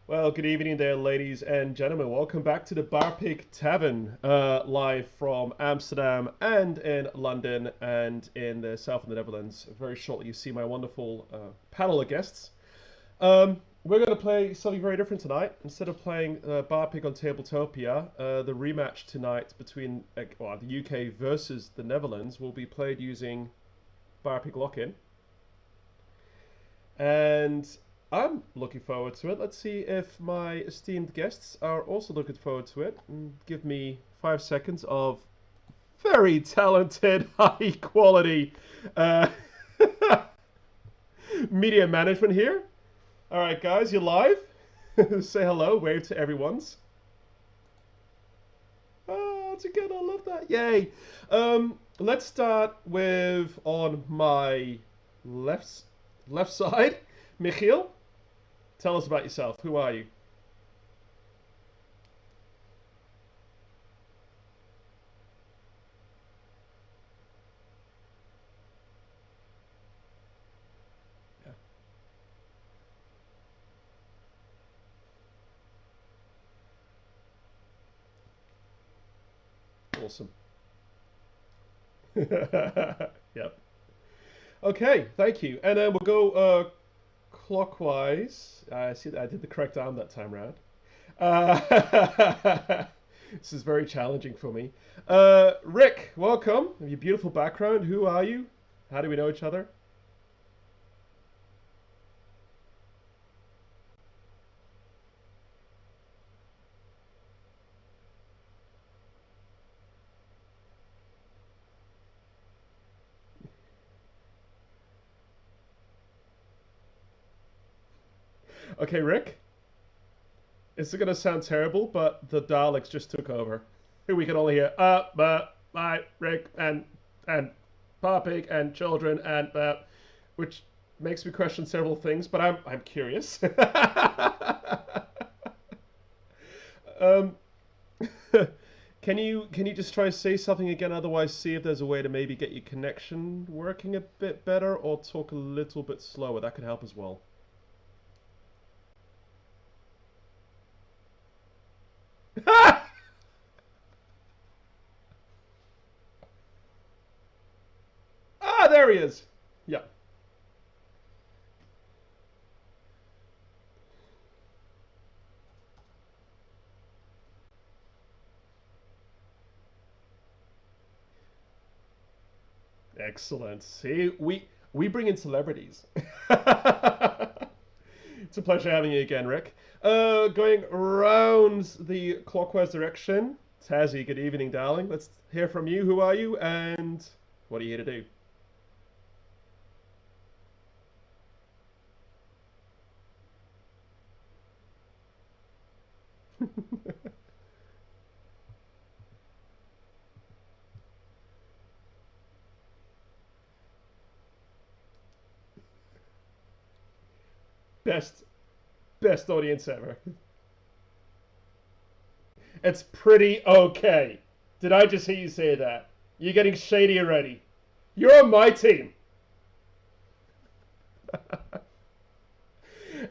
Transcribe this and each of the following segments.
Well, good evening there, ladies and gentlemen. Welcome back to the Barpig Tavern, live from Amsterdam and in London and in the south of the Netherlands. Very shortly, you see my wonderful panel of guests. We're going to play something very different tonight. Instead of playing Barpig on Tabletopia, the rematch tonight between the UK versus the Netherlands will be played using Barpig Lock-in. And I'm looking forward to it. Let's see if my esteemed guests are also looking forward to it. Give me 5 seconds of very talented, high quality uh, media management here. All right, guys, you're live. Say hello, wave to everyone's. Oh, together, I love that. Yay. Let's start with on my left side, Michiel. Tell us about yourself. Who are you? Yeah, awesome. Yep. Okay, thank you. And then we'll go clockwise. I see that I did the correct arm that time round. This is very challenging for me. Rick, welcome. Your beautiful background. Who are you? How do we know each other? Okay, Rick. It's going to sound terrible, but the Daleks just took over. Here we can only hear my Rick and Barpig and children and which makes me question several things. But I'm curious. um, can you just try to say something again? Otherwise, see if there's a way to maybe get your connection working a bit better, or talk a little bit slower. That could help as well. Ah, there he is. Yeah. Excellent. See, we bring in celebrities. It's a pleasure having you again, Rick. Going around the clockwise direction. Tazziii, good evening, darling. Let's hear from you. Who are you, and what are you here to do? best best audience ever. It's pretty okay. Did I just hear you say that? You're getting shady already. You're on my team.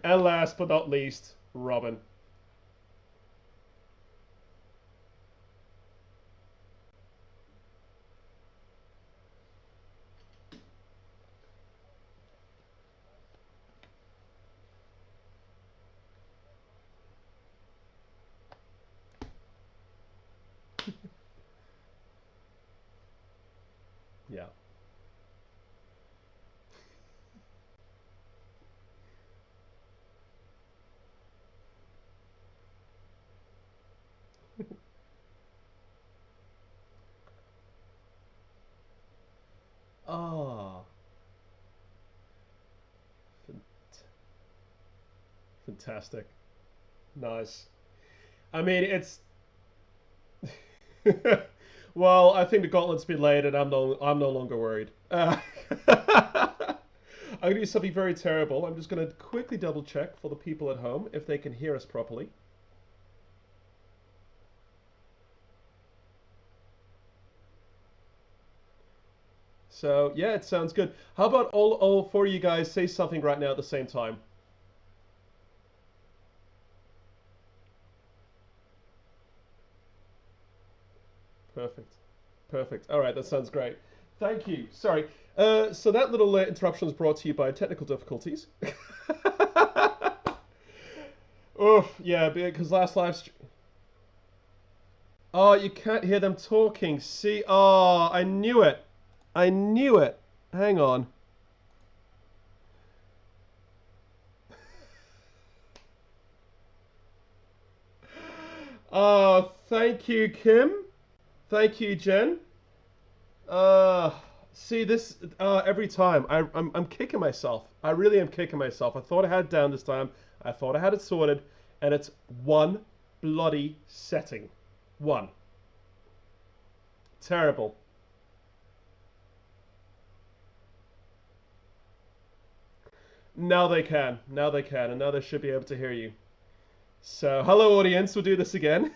And last but not least, Robin. Yeah. Ah, fantastic. Nice. I mean, it's well, I think the gauntlet's been laid, and I'm no longer worried. I'm gonna do something very terrible. I'm just gonna quickly double check for the people at home if they can hear us properly. So yeah, it sounds good. How about all four of you guys say something right now at the same time? Perfect. All right, that sounds great. Thank you. Sorry. So that little interruption was brought to you by technical difficulties. Oof, yeah, because last live stream. Oh, you can't hear them talking. See? Oh, I knew it. I knew it. Hang on. Oh, thank you, Kim. Thank you, Jen. Uh, See this every time. I'm kicking myself. I really am kicking myself. I thought I had it down this time. I thought I had it sorted, and it's one bloody setting. One. Terrible. Now they can. Now they can, and now they should be able to hear you. So, hello audience. We'll do this again.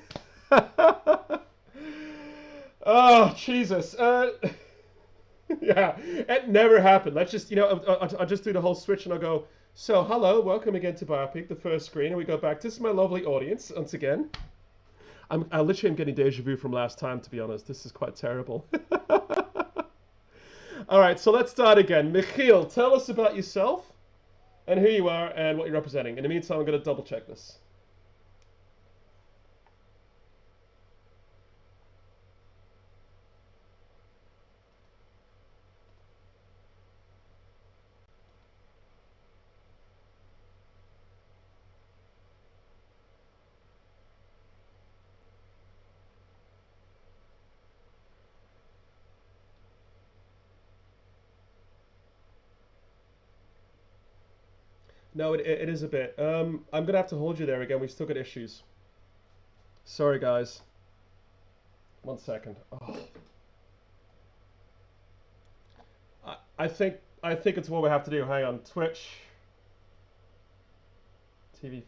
Oh, Jesus. Yeah, it never happened. Let's just, I'll just do the whole switch and I'll go, so, hello, welcome again to Barpig, the first screen, and we go back. This is my lovely audience, once again. I literally am getting deja vu from last time, to be honest. This is quite terrible. All right, so let's start again. Vechel, tell us about yourself and who you are and what you're representing. In the meantime, I'm going to double check this. No, it is a bit. I'm gonna have to hold you there again. We still got issues. Sorry, guys. 1 second. Oh. I think it's what we have to do. Hang on. Twitch. TV.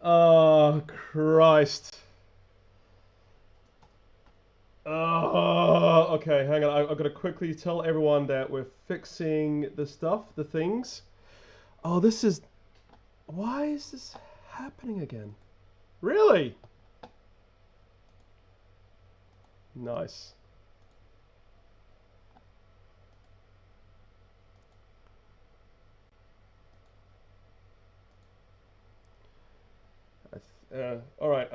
Oh, Christ. Oh, okay, hang on. I've got to quickly tell everyone that we're fixing the stuff, the things. Oh, this is... Why is this happening again? Really? Nice. All right.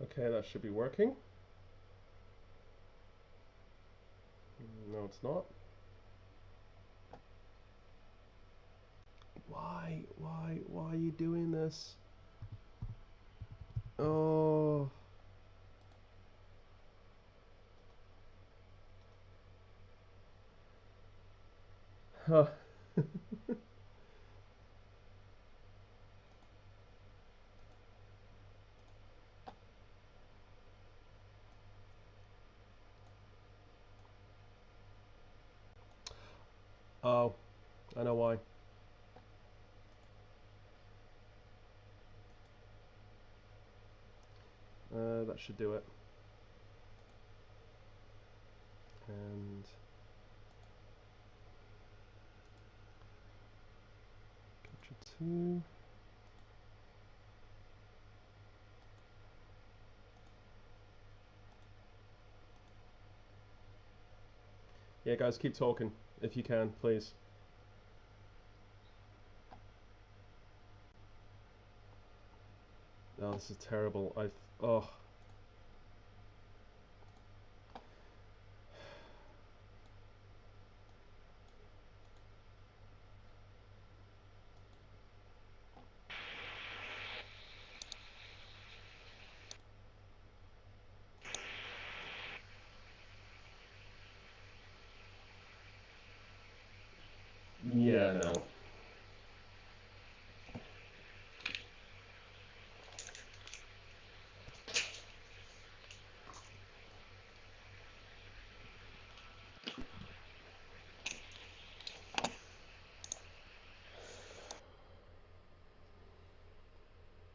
Okay, that should be working. No, it's not. Why are you doing this? Oh. Huh. Oh, I know why. That should do it. And capture 2. Yeah, guys, keep talking if you can, please. Oh, this is terrible. Oh. Yeah, no.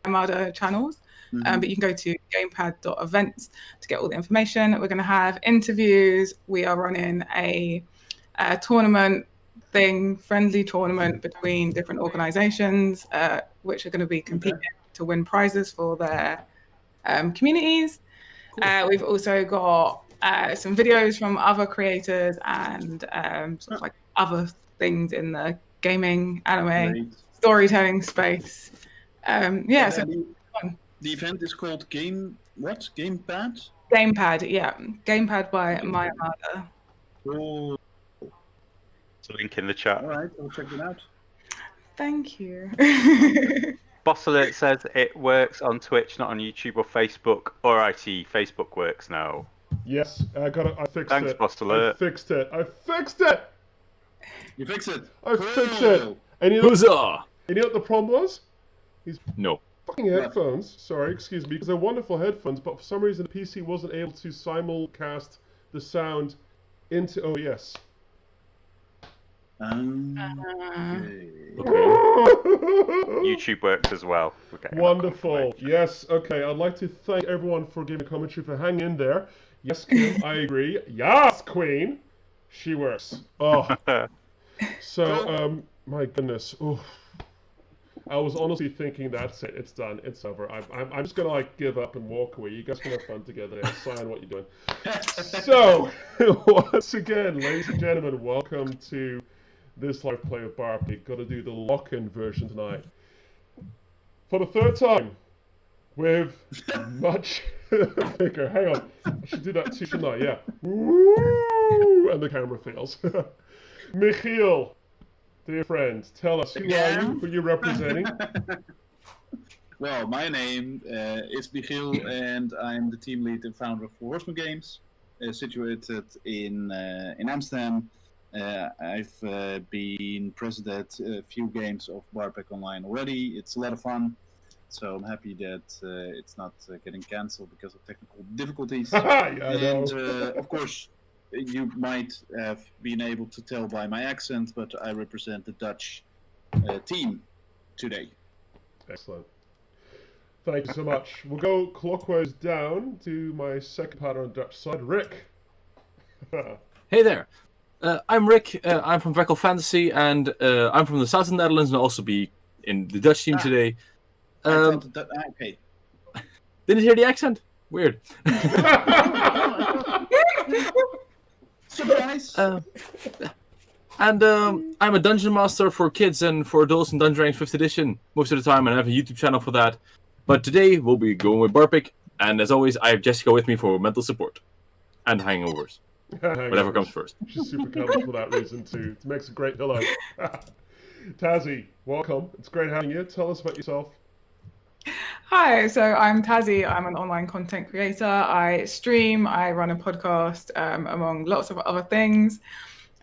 Armada channels. But you can go to gamepad.events to get all the information. We're going to have interviews. We are running a tournament friendly tournament between different organizations, which are going to be competing to win prizes for their communities. Cool. We've also got some videos from other creators and sort of like other things in the gaming, anime, storytelling space. The event is called Gamepad? Gamepad, yeah. Gamepad by My Armada. Oh. It's a link in the chat. All right, I'll check it out. Thank you. Bosselet says it works on Twitch, not on YouTube or Facebook. Alrighty, Facebook works now. Yes, I fixed it. Thanks, Bosselet. I fixed it. You fixed it. I fixed it. And you know what the problem was? These fucking headphones. Sorry, excuse me, because they're wonderful headphones, but for some reason the PC wasn't able to simulcast the sound into OBS. YouTube works as well. Wonderful. Yes. Okay. I'd like to thank everyone for giving a commentary, for hanging in there. Yes, Kim, I agree. Yes, Queen. She works. Oh. So, my goodness. Oof. I was honestly thinking that's it. It's done. It's over. I'm just gonna give up and walk away. You guys can have fun together. Sign what you're doing. So, once again, ladies and gentlemen, welcome to this live play of Barpig. Got to do the lock-in version tonight for the third time with much bigger. Hang on, I should do that too, shouldn't I? Yeah. Woo! And the camera fails. Michiel, dear friend, tell us, who are you? Who are you representing? Well, my name is Michiel, and I'm the team lead and founder of Horsemen Games, situated in Amsterdam. I've been president a few games of Barpig Online already. It's a lot of fun, so I'm happy that it's not getting cancelled because of technical difficulties. Of course, you might have been able to tell by my accent, but I represent the Dutch team today. Excellent. Thank you so much. We'll go clockwise down to my second partner on the Dutch side, Rick. Hey there. I'm Rick. I'm from Vechel Fantasy, and I'm from the south of the Netherlands, and I'll also be in the Dutch team today. Okay. Didn't hear the accent? Weird. Surprise! I'm a dungeon master for kids and for adults in Dungeon Dragons 5th edition most of the time, and I have a YouTube channel for that. But today we'll be going with Barpig, and as always, I have Jessica with me for mental support and hangovers. Whatever comes first. She's super comfortable for that reason too. It makes a great pillow. Tazziii, welcome. It's great having you. Tell us about yourself. Hi, so I'm Tazziii. I'm an online content creator. I stream, I run a podcast, among lots of other things.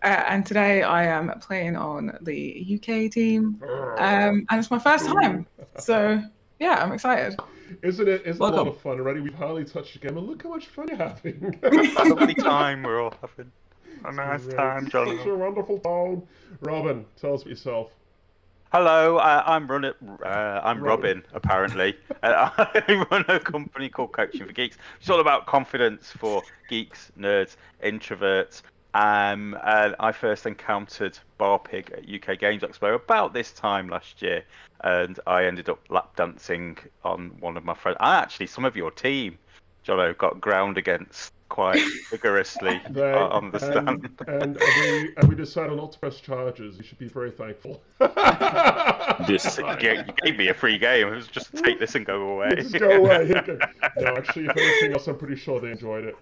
And today I am playing on the UK team. And it's my first time. So yeah, I'm excited. Isn't it a lot of fun already? We've hardly touched the game, and look how much fun you're having. Lovely time we're all having. A nice time, John. Such a wonderful time. Robin, tell us about yourself. Hello, I'm Robin, apparently. I run a company called Coaching for Geeks. It's all about confidence for geeks, nerds, introverts. And I first encountered Barpig at UK Games Expo about this time last year, and I ended up lap dancing on one of my friends. Actually, some of your team, Jono, got ground against quite vigorously on the stand. And we decided not to press charges. You should be very thankful. You gave me a free game. It was just take this and go away. Just go away. No, actually, if anything else, I'm pretty sure they enjoyed it.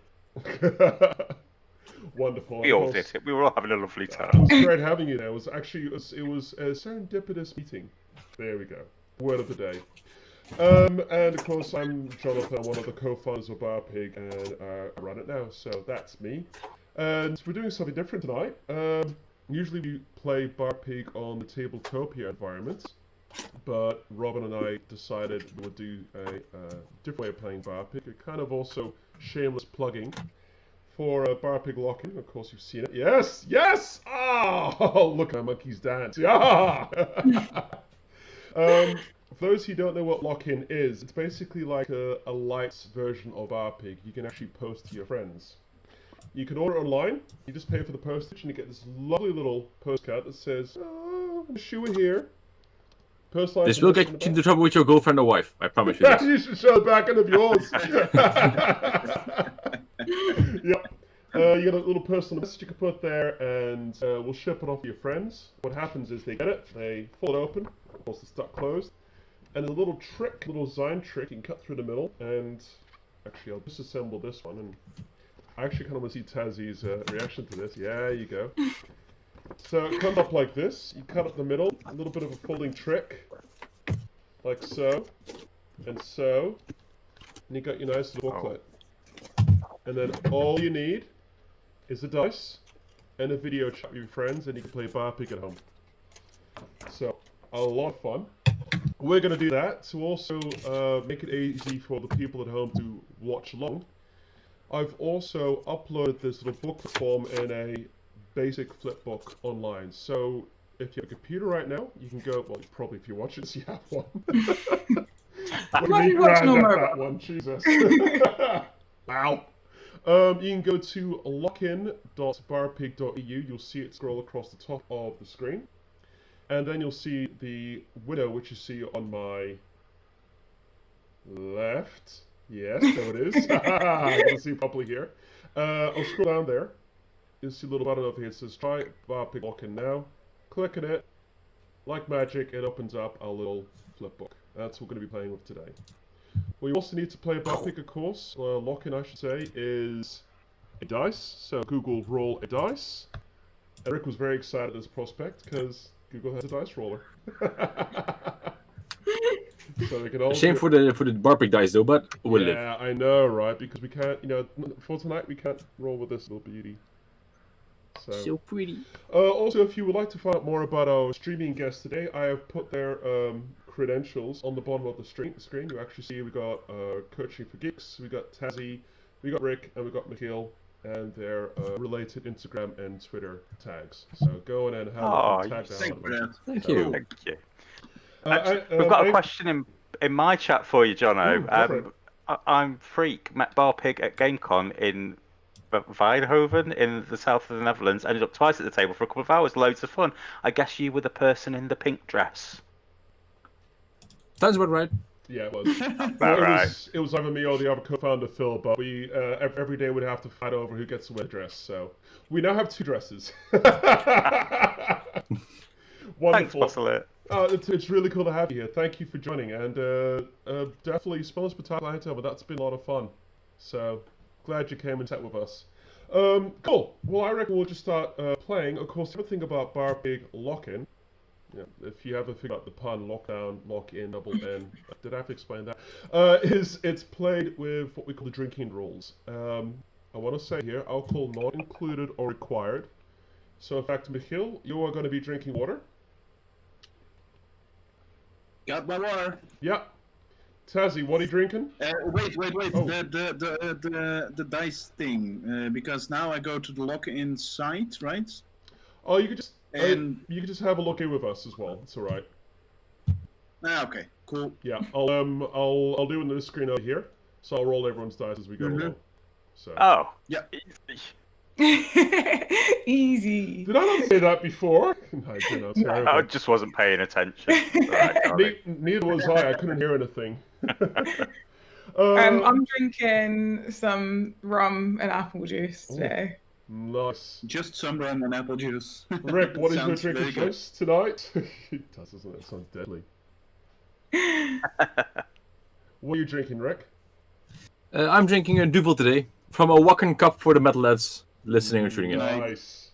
Wonderful. We all did it. We were all having a lovely time. It was great having you there. It was a serendipitous meeting. There we go. Word of the day. And of course, I'm Jonathan, one of the co-founders of Barpig, and I run it now. So that's me. And we're doing something different tonight. Usually we play Barpig on the Tabletopia environment, but Robin and I decided we would do a different way of playing Barpig. A kind of also shameless plugging for Barpig Lock-In. Of course, you've seen it. Yes! Yes! Oh, look at that monkey's dance. Yeah! For those who don't know what lock-in is, it's basically like a light version of Barpig. You can actually post to your friends. You can order online, you just pay for the postage, and you get this lovely little postcard that says, "Oh, Shua here." Personalized This will get you into trouble with your girlfriend or wife. I promise you this. You should show the back end of yours. Yep. You get a little personal message you can put there, and we'll ship it off to your friends. What happens is they get it, they pull it open, of course it's stuck closed, and a little trick, little design trick, you can cut through the middle, and actually I'll disassemble this one, and I actually kind of want to see Tazzii's reaction to this. Yeah, you go. So it comes up like this, you cut up the middle, a little bit of a folding trick, like so, and you got your nice little booklet. And then all you need is a dice and a video chat with your friends, and you can play Barpig at home. So, a lot of fun. We're going to do that to also make it easy for the people at home to watch along. I've also uploaded this little booklet form in a basic flipbook online. So, if you have a computer right now, you can go, well, probably if you watch it, you have one. Might be watching on mobile. That one, Jesus. Wow. You can go to lockin.barpig.eu. You'll see it scroll across the top of the screen. And then you'll see the window, which you see on my left. Yes, there it is. I can see properly here. I'll scroll down there. You'll see a little button over here that says try Barpig Lockin now. Click on it. Like magic, it opens up a little flipbook. That's what we're going to be playing with today. What you also need to play Barpig, of course, lock-in I should say, is a dice. So Google roll a dice. Eric was very excited at this prospect because Google has a dice roller. So we can all Shame for the Barpig dice though, but we'll live. Yeah, I know, right? Because we can't, for tonight we can't roll with this little beauty. So pretty. Also, if you would like to find out more about our streaming guests today, I have put their credentials on the bottom of the screen. You actually see we got Coaching for Geeks, we got Tazziii, we got Rick, and we got Vechel, and their related Instagram and Twitter tags. So go in and have a tag down. Thank you. Thank you. We've got a question in my chat for you, Jono. I'm Freak, met Barpig at GameCon in Eindhoven in the south of the Netherlands. Ended up twice at the table for a couple of hours. Loads of fun. I guess you were the person in the pink dress. Sounds about right. Yeah, it was. Right. It was either me or the other co-founder, Phil, but we every day we'd have to fight over who gets to wear the dress. So we now have 2 dresses. Wonderful. Thanks, it's really cool to have you here. Thank you for joining, and definitely spell us but that's been a lot of fun. So glad you came and sat with us. Cool. Well, I reckon we'll just start playing. Of course, everything about Barpig Lockin. Yeah, if you haven't figured out the pun, lockdown, lock-in, double N, did I have to explain that? It's played with what we call the drinking rules. I want to say here, alcohol not included or required. So in fact, Michiel, you are going to be drinking water. Got my water. Yeah. Tazziii, what are you drinking? Wait. Oh. The dice thing, because now I go to the lock-in site, right? Oh, you could just And you can just have a look in with us as well. It's all right. Okay, cool. Yeah, I'll do it on the screen over here. So I'll roll everyone's dice as we go along. So. Oh, yeah. Easy. Did I not say that before? No, I just wasn't paying attention. Right, neither was I. I couldn't hear anything. I'm drinking some rum and apple juice today. Nice. Just some rum and apple juice. Rick, what is your Sounds drinking very good. choice tonight? It does, doesn't it? It sounds deadly. What are you drinking, Rick? I'm drinking a Duvel today from a Wacken cup for the metalheads listening and shooting it. Nice.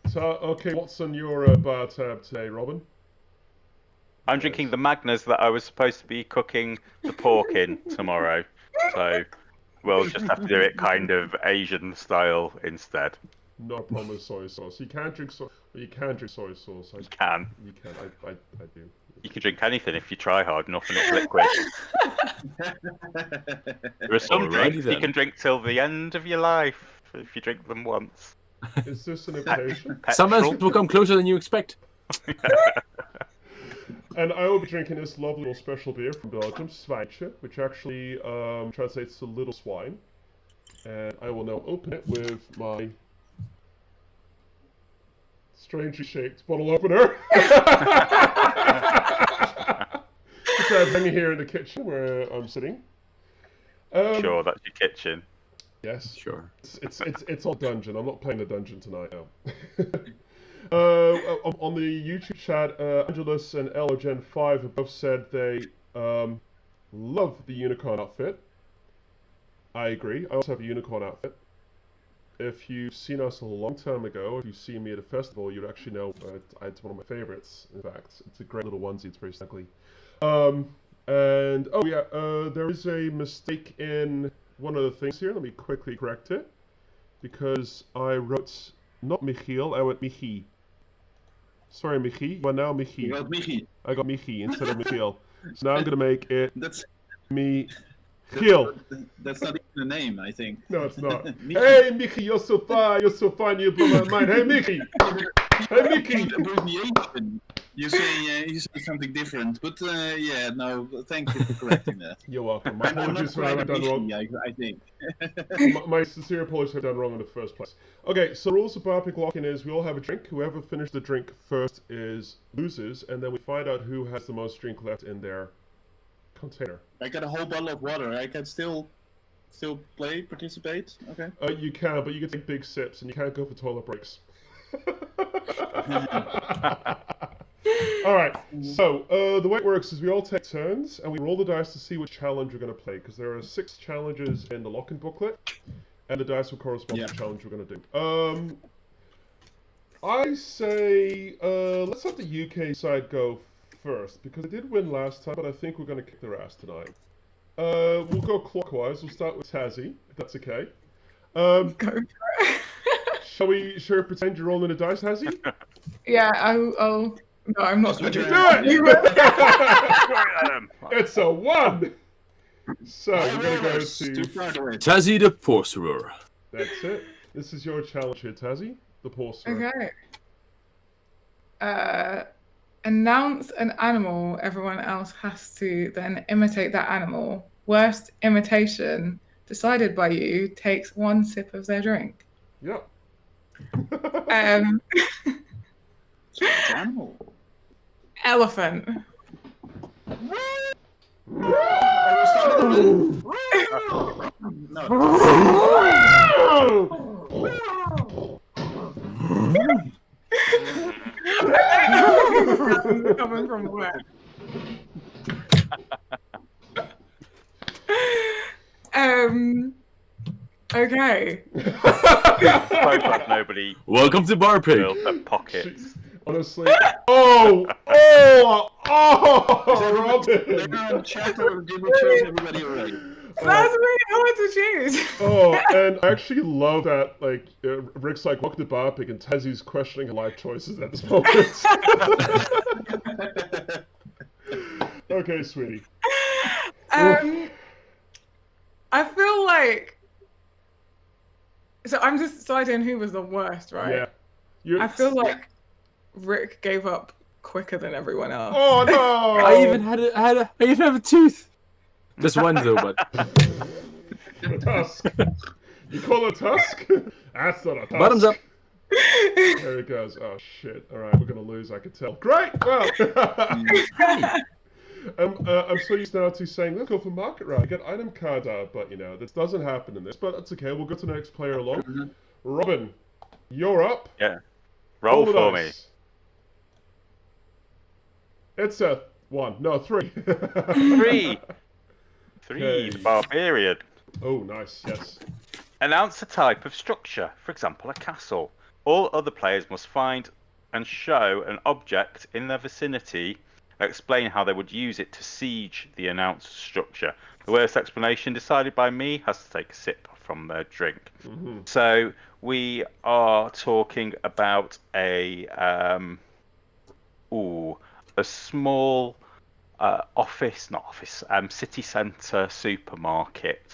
So, okay, what's on your bar tab today, Robin? I'm drinking the Magners that I was supposed to be cooking the pork in tomorrow. So we'll just have to do it kind of Asian style instead. No problem with soy sauce. You can't drink soy. Well, you can drink soy sauce. You can. You can. I do. You can drink anything if you try hard enough and it's liquid. There are some drinks you can drink till the end of your life if you drink them once. Is this an invitation? Some will come closer than you expect. And I will be drinking this lovely little special beer from Belgium, Zwijntje, which actually translates to little swine. And I will now open it with my strangely shaped bottle opener. Which I'm hanging here in the kitchen where I'm sitting. Sure, that's your kitchen. Yes. Sure. It's all dungeon. I'm not playing the dungeon tonight now. On the YouTube chat, Angelus and LOGen5 have both said they love the unicorn outfit. I agree. I also have a unicorn outfit. If you've seen us a long time ago, if you've seen me at a festival, you'd actually know it's one of my favorites. In fact, it's a great little onesie. It's very snuggly. And oh yeah, there is a mistake in one of the things here. Let me quickly correct it, because I wrote not Michiel, I wrote Michi. Sorry, Michi. You are now Michi. You got Michi. I got Michi instead of Michiel. So now I'm gonna make it That's Michiel. that's not even a name, I think. No, it's not. Michi. Hey, Michi, you're so fine. You're so fine. You blew my mind. Hey, Michi. Hey, Michi. Abbreviation. You say something different, but yeah, no. Thank you for correcting that. You're welcome. My I'm not apologies for quite having done wrong. Michi, I think. My sincere apologies for done wrong in the first place. Okay, so the rules of Barpig lock-in is we all have a drink. Whoever finishes the drink first loses, and then we find out who has the most drink left in their container. I got a whole bottle of water. I can still participate. Okay. You can, but you can take big sips, and you can't go for toilet breaks. Alright, so the way it works is we all take turns and we roll the dice to see which challenge we're going to play, because there are 6 challenges in the lock-in booklet, and the dice will correspond to the challenge we're going to do. I say let's let the UK side go first, because they did win last time, but I think we're going to kick their ass tonight. We'll go clockwise. We'll start with Tazziii, if that's okay. Go for it. Shall we pretend you're rolling a dice, Tazziii? Yeah, I'll... No, I'm not going to do Do that. it! You will. It's a 1! So, we're going to go to... Tazziii the Porcerer. That's it. This is your challenge here, Tazziii, the Porcerer. Okay. Announce an animal, everyone else has to then imitate that animal. Worst imitation, decided by you, takes 1 sip of their drink. Yeah. Animal. Elephant. Coming from where? Okay. Both have nobody. Welcome to Barpig. Their pockets. Honestly. Robin! They're on chat or did we choose everybody already? That's really hard to choose. And I actually love that, like, Rick's like, welcome to Barpig, and Tazzii's questioning her life choices at this moment. Okay, sweetie. I feel like... So I'm just deciding who was the worst, right? Yeah. I feel like Rick gave up quicker than everyone else. Oh no! I even I even have a tooth. Just one though, but a tusk. You call it a tusk? That's not a tusk. bottoms up. There it goes. Oh shit! All right, we're gonna lose. I can tell. Great. Well, I'm so used now to saying, let's go for market rally, get item cards out, but you know this doesn't happen in this. But that's okay. We'll go to the next player along. Robin, you're up. Yeah. Roll for me. It's a 1. No, 3. 3. 3. Okay. Barbarian. Oh, nice. Yes. Announce a type of structure, for example, a castle. All other players must find and show an object in their vicinity and explain how they would use it to siege the announced structure. The worst explanation decided by me has to take a sip from their drink. So we are talking about a small city centre supermarket.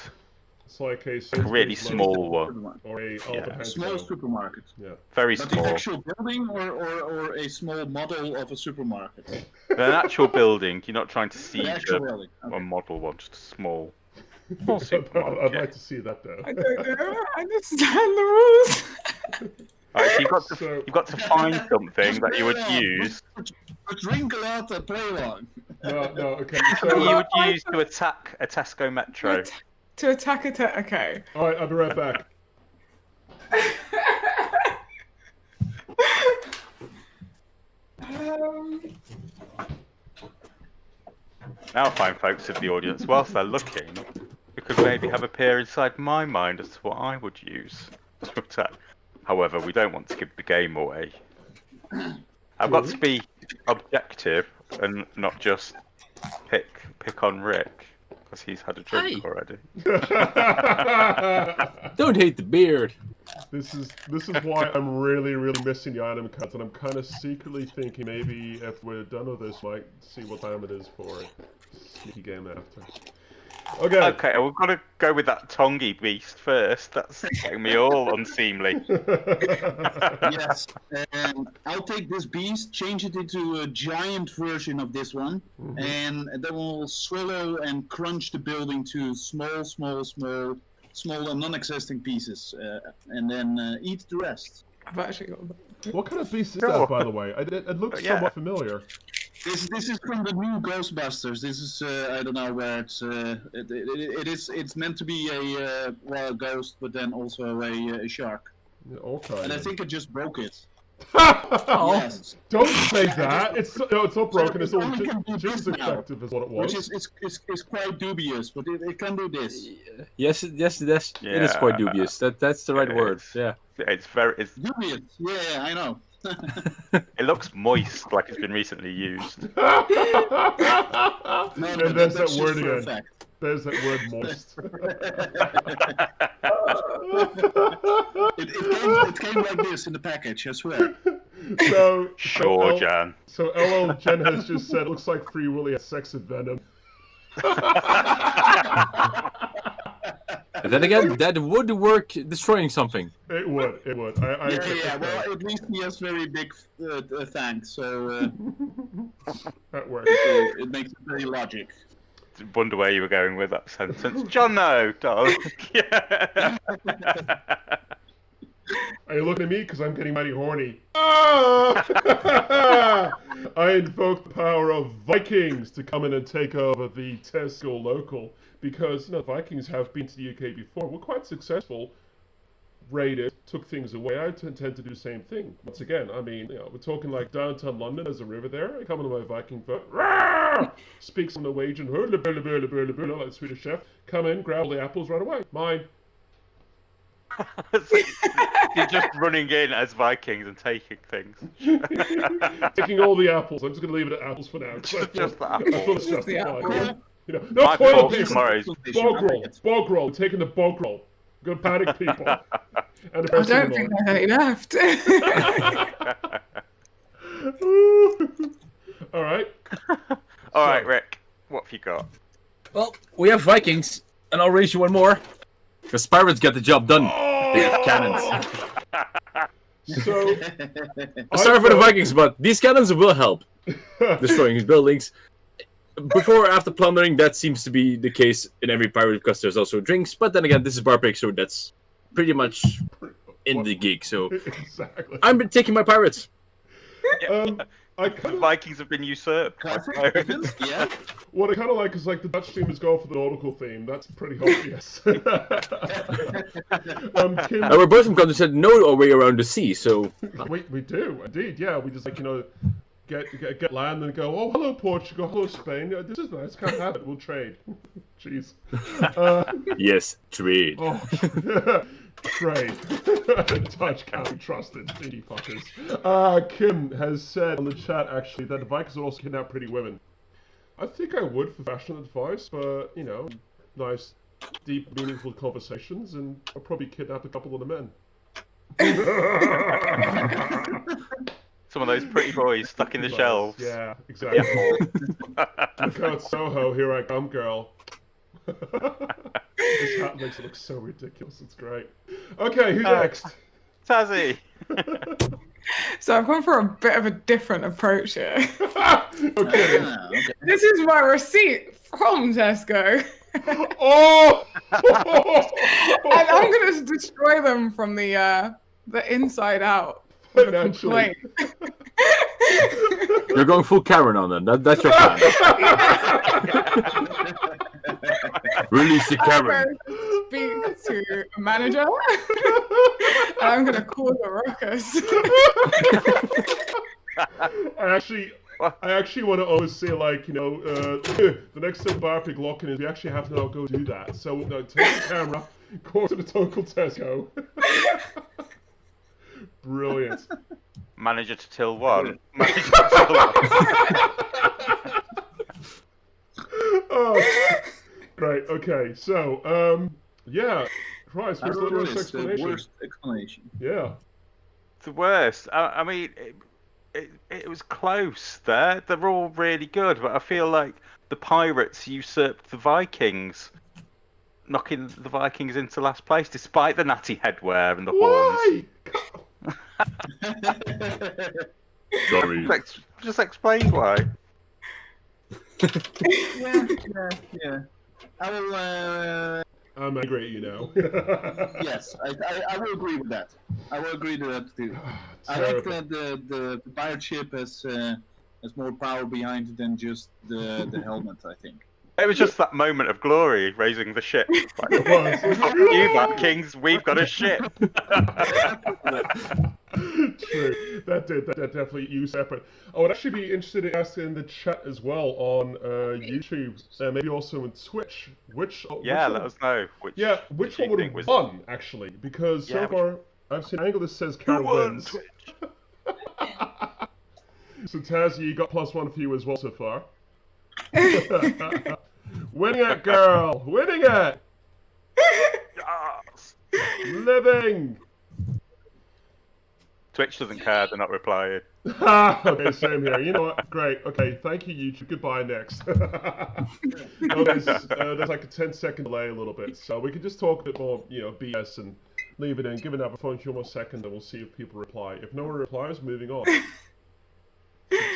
It's like a really Sainsbury's small one. Supermarket. or a Yeah. Albert Small Heijn. supermarket. Yeah. Very But small. the actual building or a small model of a supermarket? An actual building. You're not trying to see The actual the building. a Okay. model one, just a small I'd supermarket. like to see that though. I don't know. I understand the rules. Alright, so So- you've got to find something that you would use. Drink a lot and play long. No, okay. That So, you would use to attack a Tesco Metro. To attack a okay. all right, I'll be right back. Now, fine folks of the audience, whilst they're looking, we could maybe have a peer inside my mind as to what I would use to attack. However, we don't want to give the game away. I've got to be objective and not just pick on Rick because he's had a drink already. Don't hate the beard. This is why I'm really missing the item cuts, and I'm kind of secretly thinking maybe if we're done with this, might see what time it is for a sneaky game after. Okay. Okay, we've got to go with that Tongi beast first. That's getting me all unseemly. Yes. I'll take this beast, change it into a giant version of this one, and then we'll swallow and crunch the building to small and non-existing pieces, and then eat the rest. I've actually got. What kind of beast is that, by the way? It looks somewhat familiar. This is from the new Ghostbusters. This is I don't know where it's meant to be a ghost, but then also a shark. Yeah, okay. And I think I just broke it. Oh, Yes. don't say that. It's not broken. It's all only can do just this now, effective, is what it was. Which is quite dubious, but it can do this. Yes, it is quite dubious. That's the right word. Yeah. It's Dubious. Yeah, I know. it looks moist, like it's been recently used. No, And there's that that's word just for again. effect. There's that word moist. It came like this in the package, I swear. So Sure, Jan. So LL Jen has just said, looks like Free Willy has sex with Venom. And then again, that would work destroying something. It would. Yeah. Well, at least he has very big fangs, so That works. it makes it very logic. Wonder where you were going with that sentence. John, no, darling. Yeah. Are you looking at me? Because I'm getting mighty horny. Ah! I invoke the power of Vikings to come in and take over the Tesco local. Because, Vikings have been to the UK before. We're quite successful. Raided, took things away. I intend to do the same thing. Once again, we're talking like downtown London. There's a river there. I come on my Viking boat. Speaks on Norwegian. Like the Swedish chef. Come in, grab all the apples right away. Mine. You're just running in as Vikings and taking things. Taking all the apples. I'm just going to leave it at apples for now. Just the I feel apples. the stuff the fine. apple. No My toilet fault paper. tomorrow's Bog roll. We're taking the bog roll. We're going to panic people. And the I rest don't of think them there's any left. all right. All right, Rick. What have you got? Well, we have Vikings, and I'll raise you one more. Because pirates get the job done. They have cannons. So, Sorry for the Vikings, but these cannons will help destroying his buildings. Before or after plundering, that seems to be the case in every pirate because there's also drinks. But then again, this is Barpig, so that's pretty much in the geek. So exactly. I'm taking my pirates. I The kind of Vikings have been usurped. by pirates. Yeah. what I kind of like is like the Dutch theme is going for the nautical theme. That's pretty obvious. Kim, And we're both from countries that know our way around the sea, so we do indeed. Yeah, we just get land and go. Oh, hello Portugal, hello Spain. This is nice. Can't have it. We'll trade. Jeez. yes, trade. Oh, trade. Dutch can't be trusted. Stinky fuckers. Kim has said on the chat actually that the Vikings would also kidnap pretty women. I think I would for fashion advice, but nice, deep, meaningful conversations, and I'll probably kidnap a couple of the men. Some of those pretty boys stuck in the shelves. Yeah, exactly. Look out, Soho, here I come, girl. This hat makes it look so ridiculous. It's great. Okay, who next? Tazziii. So I've gone for a bit of a different approach here. Okay. Okay. This is my receipt from Tesco. Oh! And I'm going to destroy them from the inside out with a Financially. complaint. You're going full Karen on them. That's your plan. Release the Karen. I'm going to speak to a manager, and I'm going to cause a ruckus. I actually want to always say, like, you know, the next time Barpig lock-in is we actually have to now go do that. So, no, take the camera, go to the local Tesco. Brilliant. Manager to till one. Manager to till one. Oh, great. Okay, so, yeah. Christ, what's the worst The explanation? worst explanation. Yeah. The worst. I mean, it was close there. They're all really good, but I feel like the Pirates usurped the Vikings, knocking the Vikings into last place despite the natty headwear and the horns. Why? Sorry. Just explain why. Yeah. I will. I'm angry at you now. Yes, I will agree with that. I will agree to that too. I like that the pirate ship has more power behind it than just the helmet. I think. It was just that moment of glory, raising the ship. Like, It was. fuck you, Vikings, we've got a ship. True. That definitely you separate. I would actually be interested in asking in the chat as well on YouTube, maybe also on Twitch. Which Yeah, one, let us know. which one you would think have was- won actually? Because so Yeah, far I've seen an angle that says Who Karen won wins. Twitch? So Tazziii, you got +1 for you as well so far. Winning it, girl! Winning it! Yes. Living! Twitch doesn't care, they're not replying. Okay, same here. You know what? Great. Okay, thank you, YouTube. Goodbye, next. No, there's like a 10-second delay a little bit, so we can just talk a bit more, you know, BS and leave it in. Give it another a few more seconds, and we'll see if people reply. If no one replies, moving on.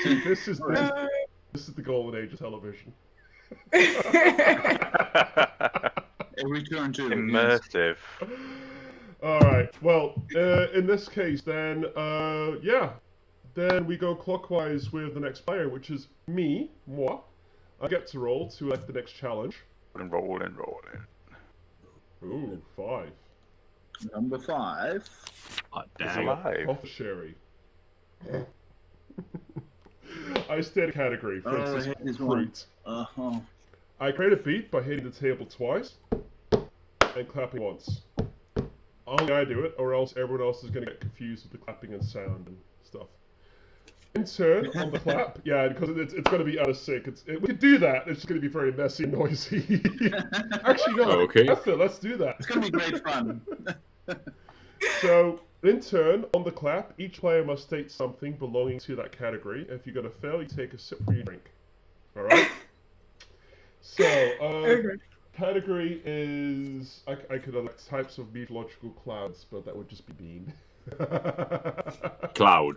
See, this is the golden age of television. A return to Immersive. All right. Well, in this case, then, yeah. Then we go clockwise with the next player, which is moi. I get to roll to elect the next challenge. Rolling. Ooh, 5. Number 5. Oh, He's dang. alive. Off sherry. I state a category, for Oh, I instance, hate this one. fruit. Uh-huh. I create a beat by hitting the table twice and clapping once. Only I do it, or else everyone else is going to get confused with the clapping and sound and stuff. In turn, on the clap, yeah, because it's going to be out of sync. We could do that, it's just going to be very messy and noisy. Actually, no, Okay. F it, let's do that. It's gonna be great fun. So, in turn, on the clap, each player must state something belonging to that category. If you're going to fail, you take a sip from your drink. Alright? So, Okay. category is... I could elect types of meteorological clouds, but that would just be mean. Cloud.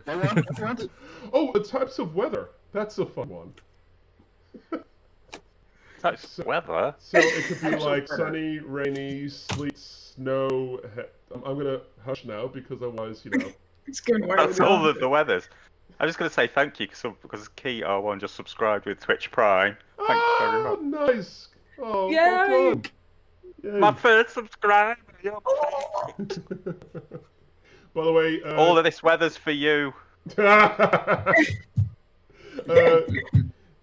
What? Oh, the types of weather. That's a fun one. That's weather. So it could be Actual like weather. sunny, rainy, sleet, snow. I'm gonna hush now because otherwise, you know. It's going away. That's all the weathers. I'm just going to say thank you because Key R1 just subscribed with Twitch Prime. Thanks very Oh, much. nice. Oh, Yay. well done. Yay. My first subscriber. By the way, All of this weather's for you.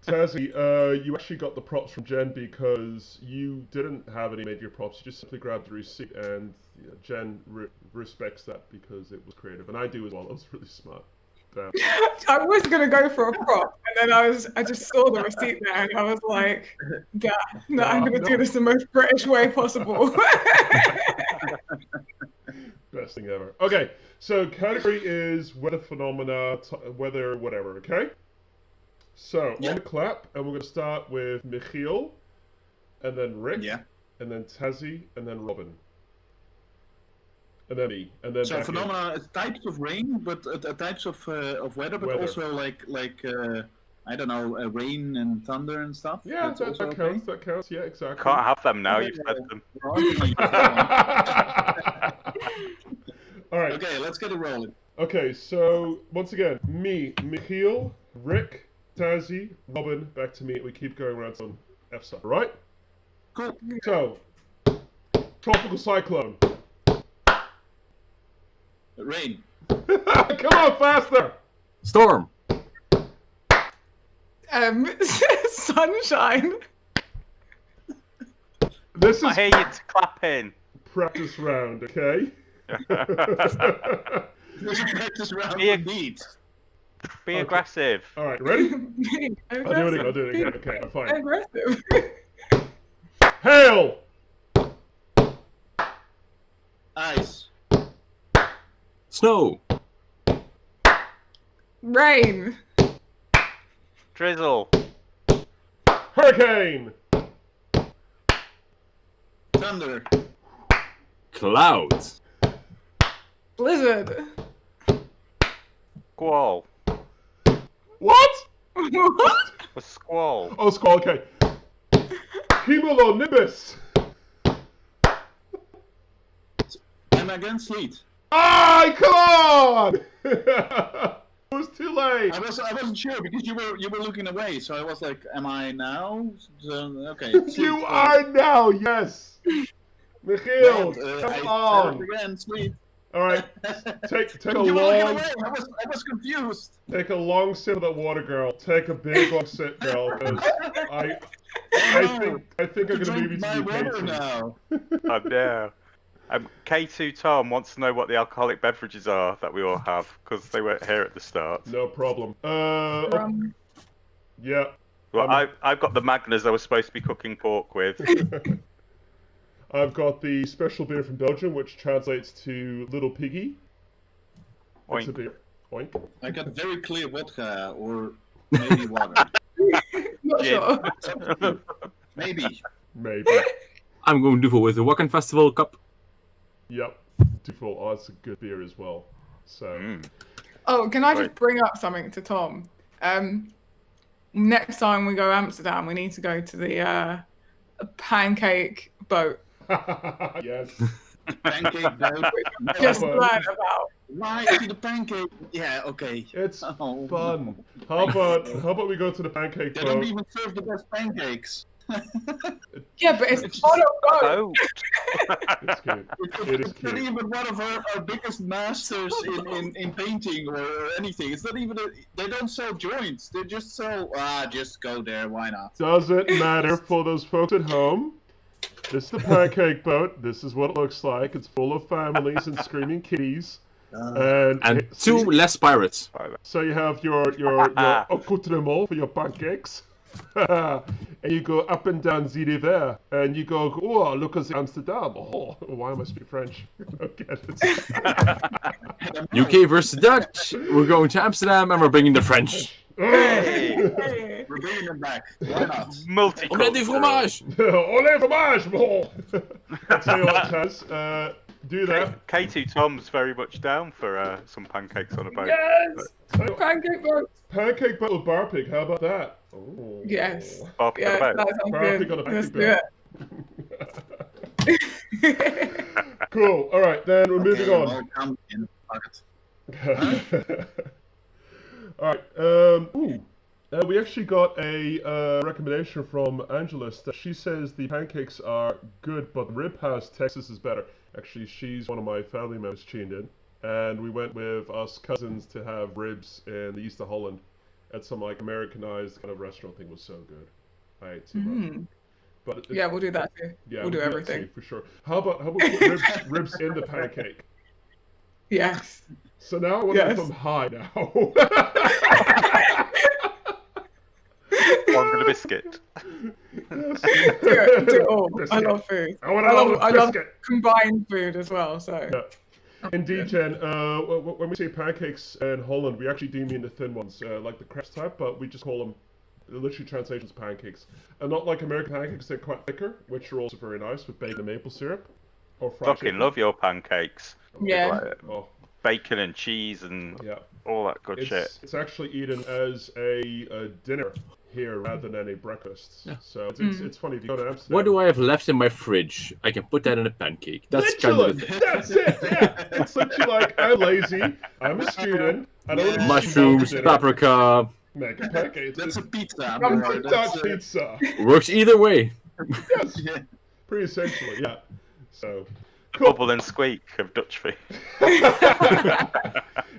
Tazziii, you actually got the props from Jen because you didn't have any major props. You just simply grabbed the receipt, and Jen respects that because it was creative, and I do as well. That was really smart. Damn. I was gonna go for a prop, and then I just saw the receipt there, and I was like, "Yeah, no, I'm gonna do this the most British way possible." Best thing ever. Okay, so category is weather phenomena, weather, whatever. Okay. So on the clap, and we're gonna start with Michiel. and then Rick, Yeah. and then Tazziii, and then Robin. And then me, and then So back in. phenomena, types of rain, but types of weather, but Weather. also like I don't know, rain and thunder and stuff. Yeah, That's that also counts. okay. That counts. Yeah, exactly. Can't have them now. You've said them. We're arguing on that All right. one. Okay, let's get it rolling. Okay, so once again, me, Michiel, Rick, Tazziii, Robin, back to me. We keep going around some F stuff, all right? Cool. So, tropical cyclone. Rain. Come on, faster! Storm. Sunshine. This I is hear you clapping. practice round, okay? There's a practice round Be a- indeed. Be Okay. aggressive. All right, ready? Aggressive. I'll do it again. Okay, I'm fine. Aggressive. Hail! Ice. Snow. Rain. Drizzle. Hurricane! Thunder. Clouds. Blizzard. Squall. What? What? A squall. Oh, squall, okay. Cumulonimbus! And again, sleet. Ah, come on! It was too late. I wasn't sure because you were looking away, so I was like, am I now? So, okay. Sleet. You are now, yes. Michiel, come I on. said it again, sleet. All right, take a You were looking long, away. I was confused. take a long sip of that water, girl. Take a big long sip, girl. 'Cause I think I'm gonna move you to my the water K2. now. Oh no. K2 Tom wants to know what the alcoholic beverages are that we all have because they weren't here at the start. No problem. Yeah. Well, I've got the Magners I was supposed to be cooking pork with. I've got the special beer from Belgium, which translates to Little Piggy. It's a Oink. beer. Oink. I got very clear vodka or maybe water. Not Gin. sure. Maybe. Maybe. I'm going to go with the Wacken Festival Cup. Yep. Default. Oh, it's a good beer as well. So. Mm. Oh, can I just Right. bring up something to Tom? Next time we go to Amsterdam, we need to go to the pancake boat. Yes. Pancake dough. Just but- learn about. Why is it a pancake? Yeah, okay. It's Oh. fun. How about we go to the pancake They don't boat? even serve the best pancakes. Yeah, but it's on a boat. Oh. It's cute. It is It's not cute. even one of our biggest masters in painting or anything. It's not even they don't sell joints. They just sell just go there, why not? Doesn't matter for those folks at home. This is the pancake boat. This is what it looks like. It's full of families and screaming kitties. And two less pirates. So you have your accoutrement for your pancakes. And you go up and down the river, and you go, oh, look at Amsterdam. Oh, why am I speaking French? Okay, UK versus Dutch. We're going to Amsterdam and we're bringing the French. Hey. We're bringing them back. Why not? Omelette du fromage. Olé fromage, bon. I'll tell you what, Taz. Do that. K2 Tom's very much down for some pancakes on a boat. Yes! Pancake boat. Pancake boat with Barpig. How about that? Oh. Yes. Barpig Yeah, on a boat. that sounds Barpig on a good. Let's pancake do it. Cool. All right, then we're moving on. Well, come in the pocket. All right. We actually got a recommendation from Angelis that she says the pancakes are good, but Rib House Texas is better. Actually, she's one of my family members tuned in, and we went with us cousins to have ribs in the east of Holland at some like Americanized kind of restaurant thing. Was so good. I ate too much. But Yeah, we'll do that too. yeah, we'll do that everything. too, for sure. How about put ribs in the pancake? Yes. So now I want Yes. to come high now. One with a biscuit. Do it all. I Biscuit. love food. I want I to love, love I love biscuit. combined food as well. So Yeah. Indeed, Jen. When we say pancakes in Holland, we actually do mean the thin ones, like the crepes type, but we just call them literally translations pancakes. And not like American pancakes, they're quite thicker, which are also very nice with bacon and maple syrup. Or fried Fucking chicken. love your pancakes. Yeah. With, like, Oh, bacon and cheese and yeah. all that good shit. It's actually eaten as a dinner here rather than a breakfast. Yeah. So it's funny if you go to Amsterdam. What do I have left in my fridge? I can put that in a pancake. That's kind Literally, of the thing. that's it. Yeah, it's literally like I'm lazy. I'm a student. I don't want to Mushrooms, paprika. Make a pancake. That's a pizza. From Bro. Dutch pizza. Works either way. Yes, Yeah. pretty essentially. Yeah. So. The Cool. bubble and squeak of Dutch food.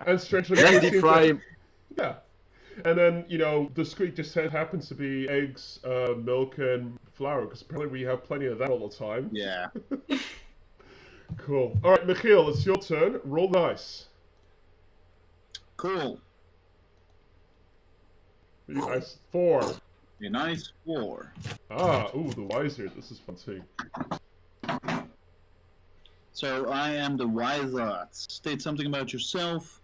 And strangely, Then it deep seems fry. like- yeah. And then, the squeak just happens to be eggs, milk, and flour, because apparently we have plenty of that all the time. Yeah. Cool. All right, Michiel, it's your turn. Roll dice. Cool. Nice. 4. A nice 4. Ooh, the wiser. This is fun too. So I am the wiser. State something about yourself.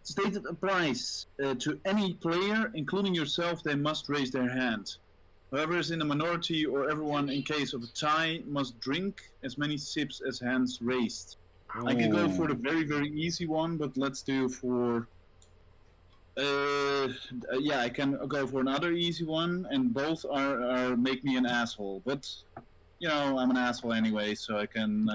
State a price to any player, including yourself. They must raise their hand. Whoever is in a minority or everyone in case of a tie must drink as many sips as hands raised. I can go for the very, very easy one, but let's do for... yeah, I can go for another easy one, and both are make me an asshole. But, I'm an asshole anyway, so I can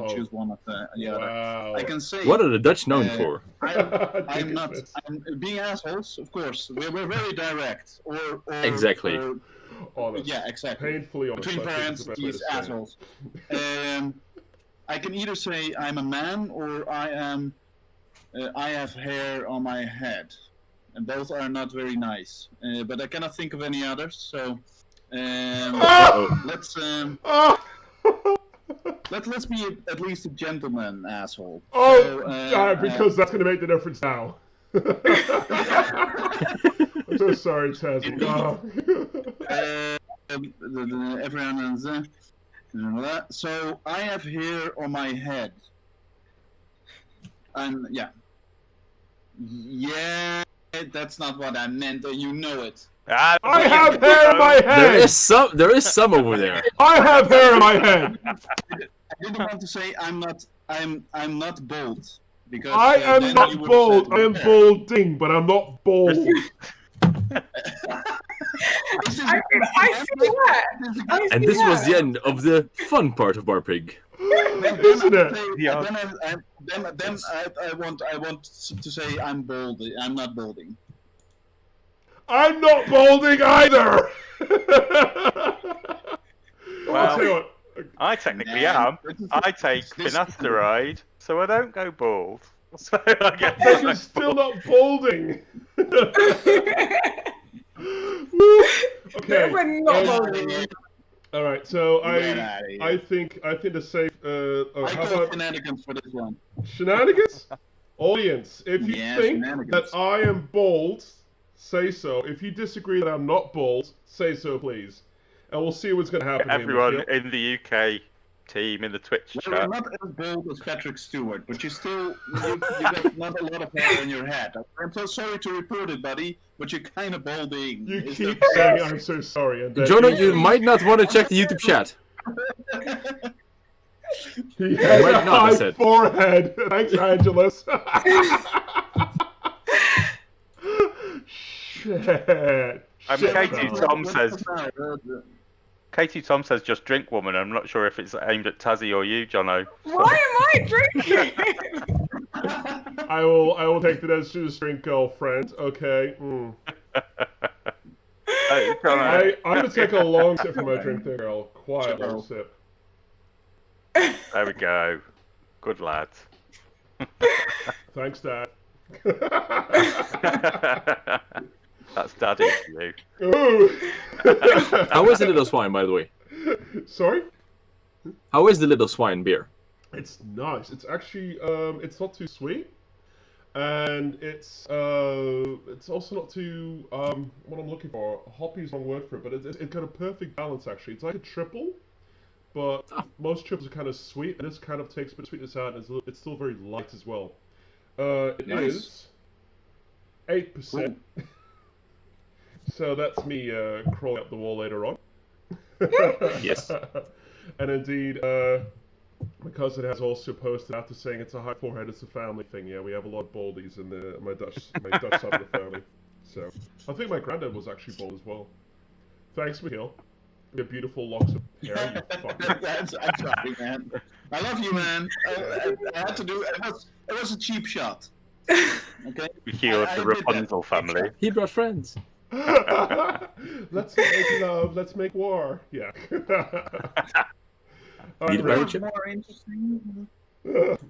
choose one of the other. Wow. I can say... What are the Dutch known for? I'm not... I'm being assholes, of course. We're very direct. Or Exactly. Honest. Yeah, exactly. Painfully honest. Between I think is the best way parentheses, to say it. assholes. I can either say I'm a man or I have hair on my head, and both are not very nice. But I cannot think of any others, so let's let's be at least a gentleman, asshole. Because that's going to make the difference now. I'm so sorry, Tazziii. Everyone is so I have hair on my head. And yeah, that's not what I meant, and you know it. I have hair on my head! There is some over there. I have hair on my head! I didn't want to say I'm not bald. Because I am then not you would bald. have I said am hair. balding, but I'm not bald. I see that. And this was the end of the fun part of Barpig. Isn't it? Yeah. Then I want to say I'm bald. I'm not balding. I'm not balding either! I'll tell you what. I technically Nah, am. I take this- finasteride, so I don't go bald. So I get But you're still not balding! Okay. We're not balding. Alright, so Get outta here. I think the safe I how call about shenanigans for this one. shenanigans? Audience, if you Yeah, think shenanigans. that I am bald, say so. If you disagree that I'm not bald, say so please. And we'll see what's gonna happen. everyone here, in the UK team in the Twitch Well, you're chat. not as bold as Patrick Stewart, but you got not a lot of hair on your head. I'm so sorry to report it, buddy, but you're kind of balding. You Is keep that- saying I'm so sorry, and then Jonah, you might not want to check the YouTube chat. he has might a not, I high said. forehead. Thanks, Angelus. Shit. Katie Tom What's says. the matter? Katie Tom says just drink woman. I'm not sure if it's aimed at Tazziii or you, Jono. Why am I drinking? I will take that as just drink, girlfriend. Okay. Jono, I'm gonna take a long sip from my drink there, girl. Quiet long sip. there we go. Good lad. Thanks, Dad. That's daddy for you. Ooh. How is the little swine, by the way? Sorry? How is the little swine beer? It's nice. It's actually it's not too sweet, and it's also not too what I'm looking for. Hoppy is the wrong word for it, but it's got a perfect balance actually. It's like a triple, but most triples are kind of sweet, and this kind of takes a bit of sweetness out, and it's still very light as well. It Nice. is 8%. So that's me crawling up the wall later on. Yes. And indeed, my cousin has also posted after saying it's a high forehead, it's a family thing. Yeah, we have a lot of baldies in my Dutch side of the family. So I think my granddad was actually bald as well. Thanks, Mikhail. Your beautiful locks of hair, you fucker. I'm sorry, man. I love you, man. I had to do it. It was a cheap shot. Okay. We hear the Rapunzel family. He brought friends. Let's make love. Let's make war. Yeah. Need a pirate ship? More interesting. It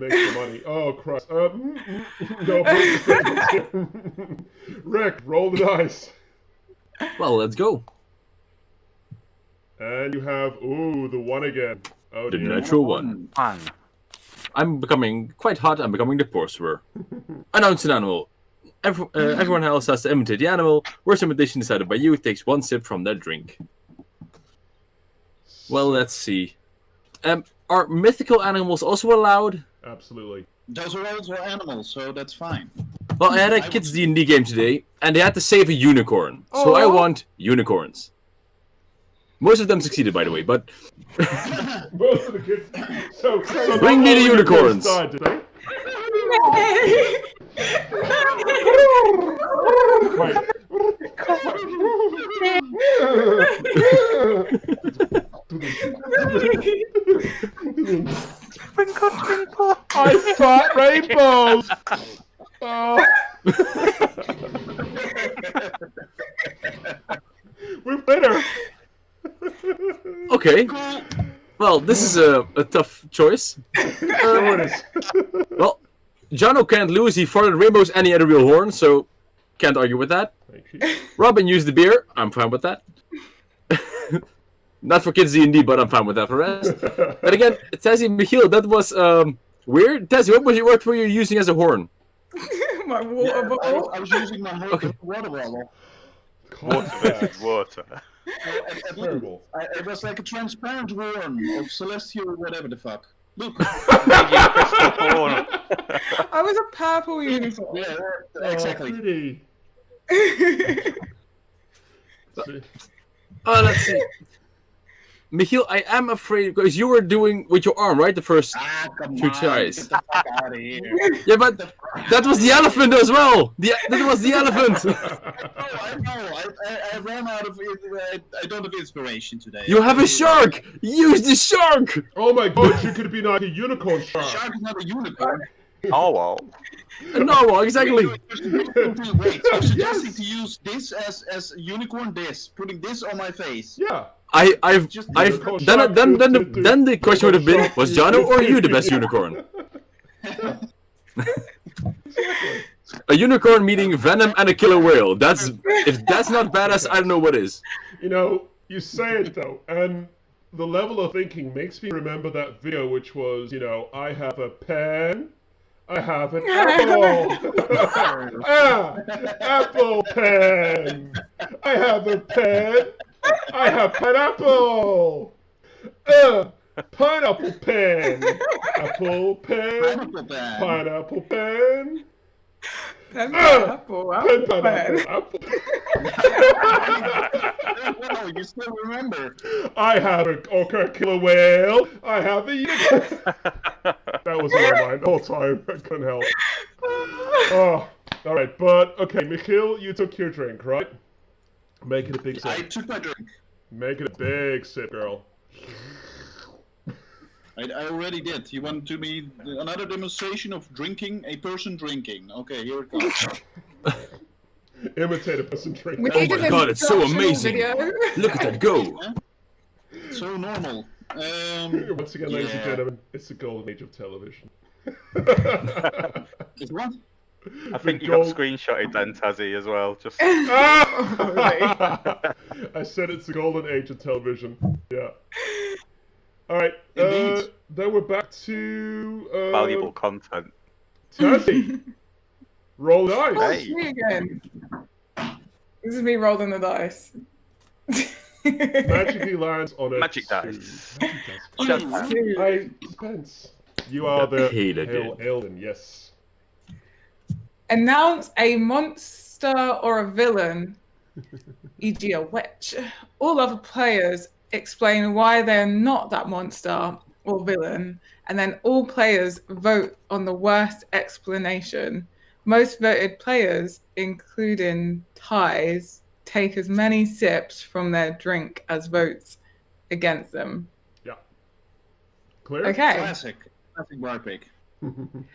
makes the money. Oh, Christ. No, Rick, roll the dice. Well, let's go. And you have, the one again. Oh, The dear. natural one. Man. I'm becoming quite hot. I'm becoming the pursuer. Announce an animal. Everyone else has to imitate the animal. Worst imitation decided by you takes one sip from that drink. Well, let's see. Are mythical animals also allowed? Absolutely. Those are also animals, so that's fine. Well, I had a kids D&D game today, and they had to save a unicorn. So I want unicorns. Most of them succeeded, by the way, but... Most of the kids... So bring me the unicorns! Died, did they? Wait. Twinkle, twinkle. I thought rainbows! Oh. We're better! Okay. Well, this is a tough choice. Sure it is. Well, Jono can't lose. He farted rainbows and he had a real horn, so can't argue with that. Thank you. Robin used the beer. I'm fine with that. Not for kids D&D, but I'm fine with that for the rest. But again, Tazziii, Michiel, that was weird. Tazziii, what were you using as a horn? My water bottle. I was using my Okay. water bottle. Water versus water. Terrible. It was like a transparent horn of celestial whatever the fuck. Look. Crystal horn. I was a purple unicorn. Yeah, exactly. Pretty. Let's see. Michiel, I am afraid because you were doing with your arm, right? The first Come two on, tries. get the fuck out of here. Yeah, but that was the elephant as well. That was the elephant. I know. I ran out of. I don't have inspiration today. You have a shark. Use the shark. Oh my god, you could be like a unicorn The shark. shark is not a unicorn. Oh well. No, exactly. Wait, I'm suggesting to use this as unicorn. Putting this on my face. Yeah. I've then the question would have been, was Jono or you the best unicorn? A unicorn meeting venom and a killer whale. If that's not badass, I don't know what is. You know, you say it though, and the level of thinking makes me remember that video which was, I have a pen, I have an apple. Apple pen. I have a pen. I have pineapple. Pineapple pen. Apple pen. Pineapple pen. Pineapple pen. Pineapple, Pen, pineapple, apple. Wow, you still remember? I have a killer whale. I have a unicorn. That was in my mind the whole time. I couldn't help. Oh, all right. But okay, Michiel, you took your drink, right? Make it a big I sip. took my drink. Make it a big sip, girl. I already did. You want to be another demonstration of drinking? A person drinking. Okay, here it comes. Imitate a person drinking. We Oh needed my an god, it's so instructional amazing. video. Look at that go. So normal. Once again, ladies and yeah. gentlemen, it's the golden age of television. It's what? I think you got screenshotted then, Tazziii, as well. Just I said it's the golden age of television. Yeah. All right. Indeed. Then we're back to valuable content. Tazziii. Roll the Oh, dice. it's me again. This is me rolling the dice. Magically lands on a Magic two. dice. Magic dice. Shut up. I dispense. You are the Hated Hail it. Ailden, yes. Announce a monster or a villain, e.g. a witch, all other players explain why they're not that monster or villain, and then all players vote on the worst explanation. Most voted players, including ties, take as many sips from their drink as votes against them. Yeah. Clear? Okay. Classic Barpig.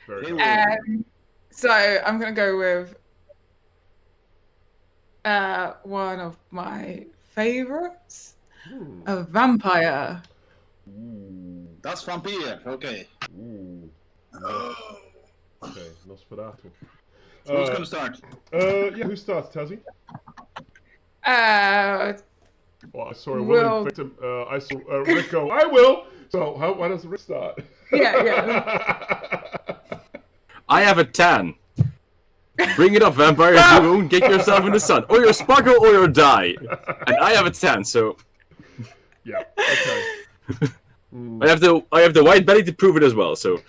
Very Hey, good. So I'm going to go with one of my favorites, a vampire. Ooh. That's Vampire. Okay. Ooh. Oh. Okay, Nosferatu. So who's gonna start? Yeah, who starts, Tazziii? Well, I saw a willing victim. I saw Rick go, I will! So, why does Rick start? Yeah. I have a tan. Bring it up, vampires. You won't get yourself in the sun. Or you'll sparkle or you'll die. And I have a tan, so... Yeah, okay. I have the white belly to prove it as well, so...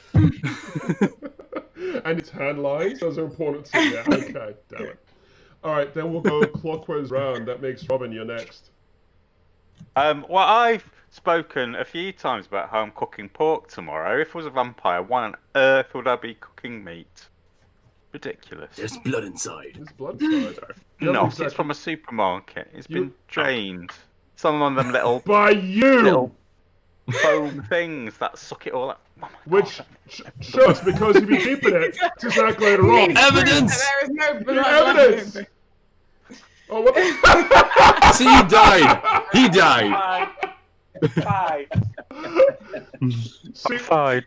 And its hand lines, those are important too. Yeah, okay, damn it. Alright, then we'll go clockwise round. That makes Robin, you're next. Well, I've spoken a few times about how I'm cooking pork tomorrow. If I was a vampire, why on earth would I be cooking meat? Ridiculous. There's blood inside. There's blood inside. No, it's from a supermarket. It's been drained. Some of them little... By you! Little foam things that suck it all up. Oh which shows because you've been keeping it since that later on. Evidence! There is no blood. Evidence! Oh, what the... See, he died! He died! Fine. See... Fine.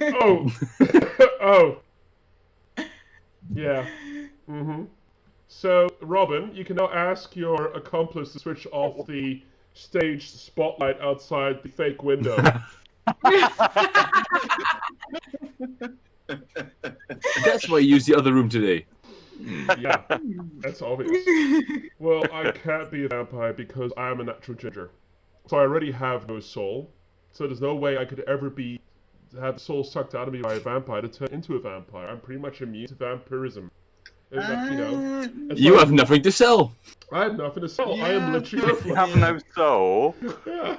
Oh. Oh. Yeah. Mm-hmm. So, Robin, you can now ask your accomplice to switch off the stage spotlight outside the fake window. That's why you used the other room today. Yeah, that's obvious. Well, I can't be a vampire because I am a natural ginger. So I already have no soul. So there's no way I could ever have the soul sucked out of me by a vampire to turn into a vampire. I'm pretty much immune to vampirism. You have nothing to sell. I have nothing to sell. I am literally If you have no soul. Yeah.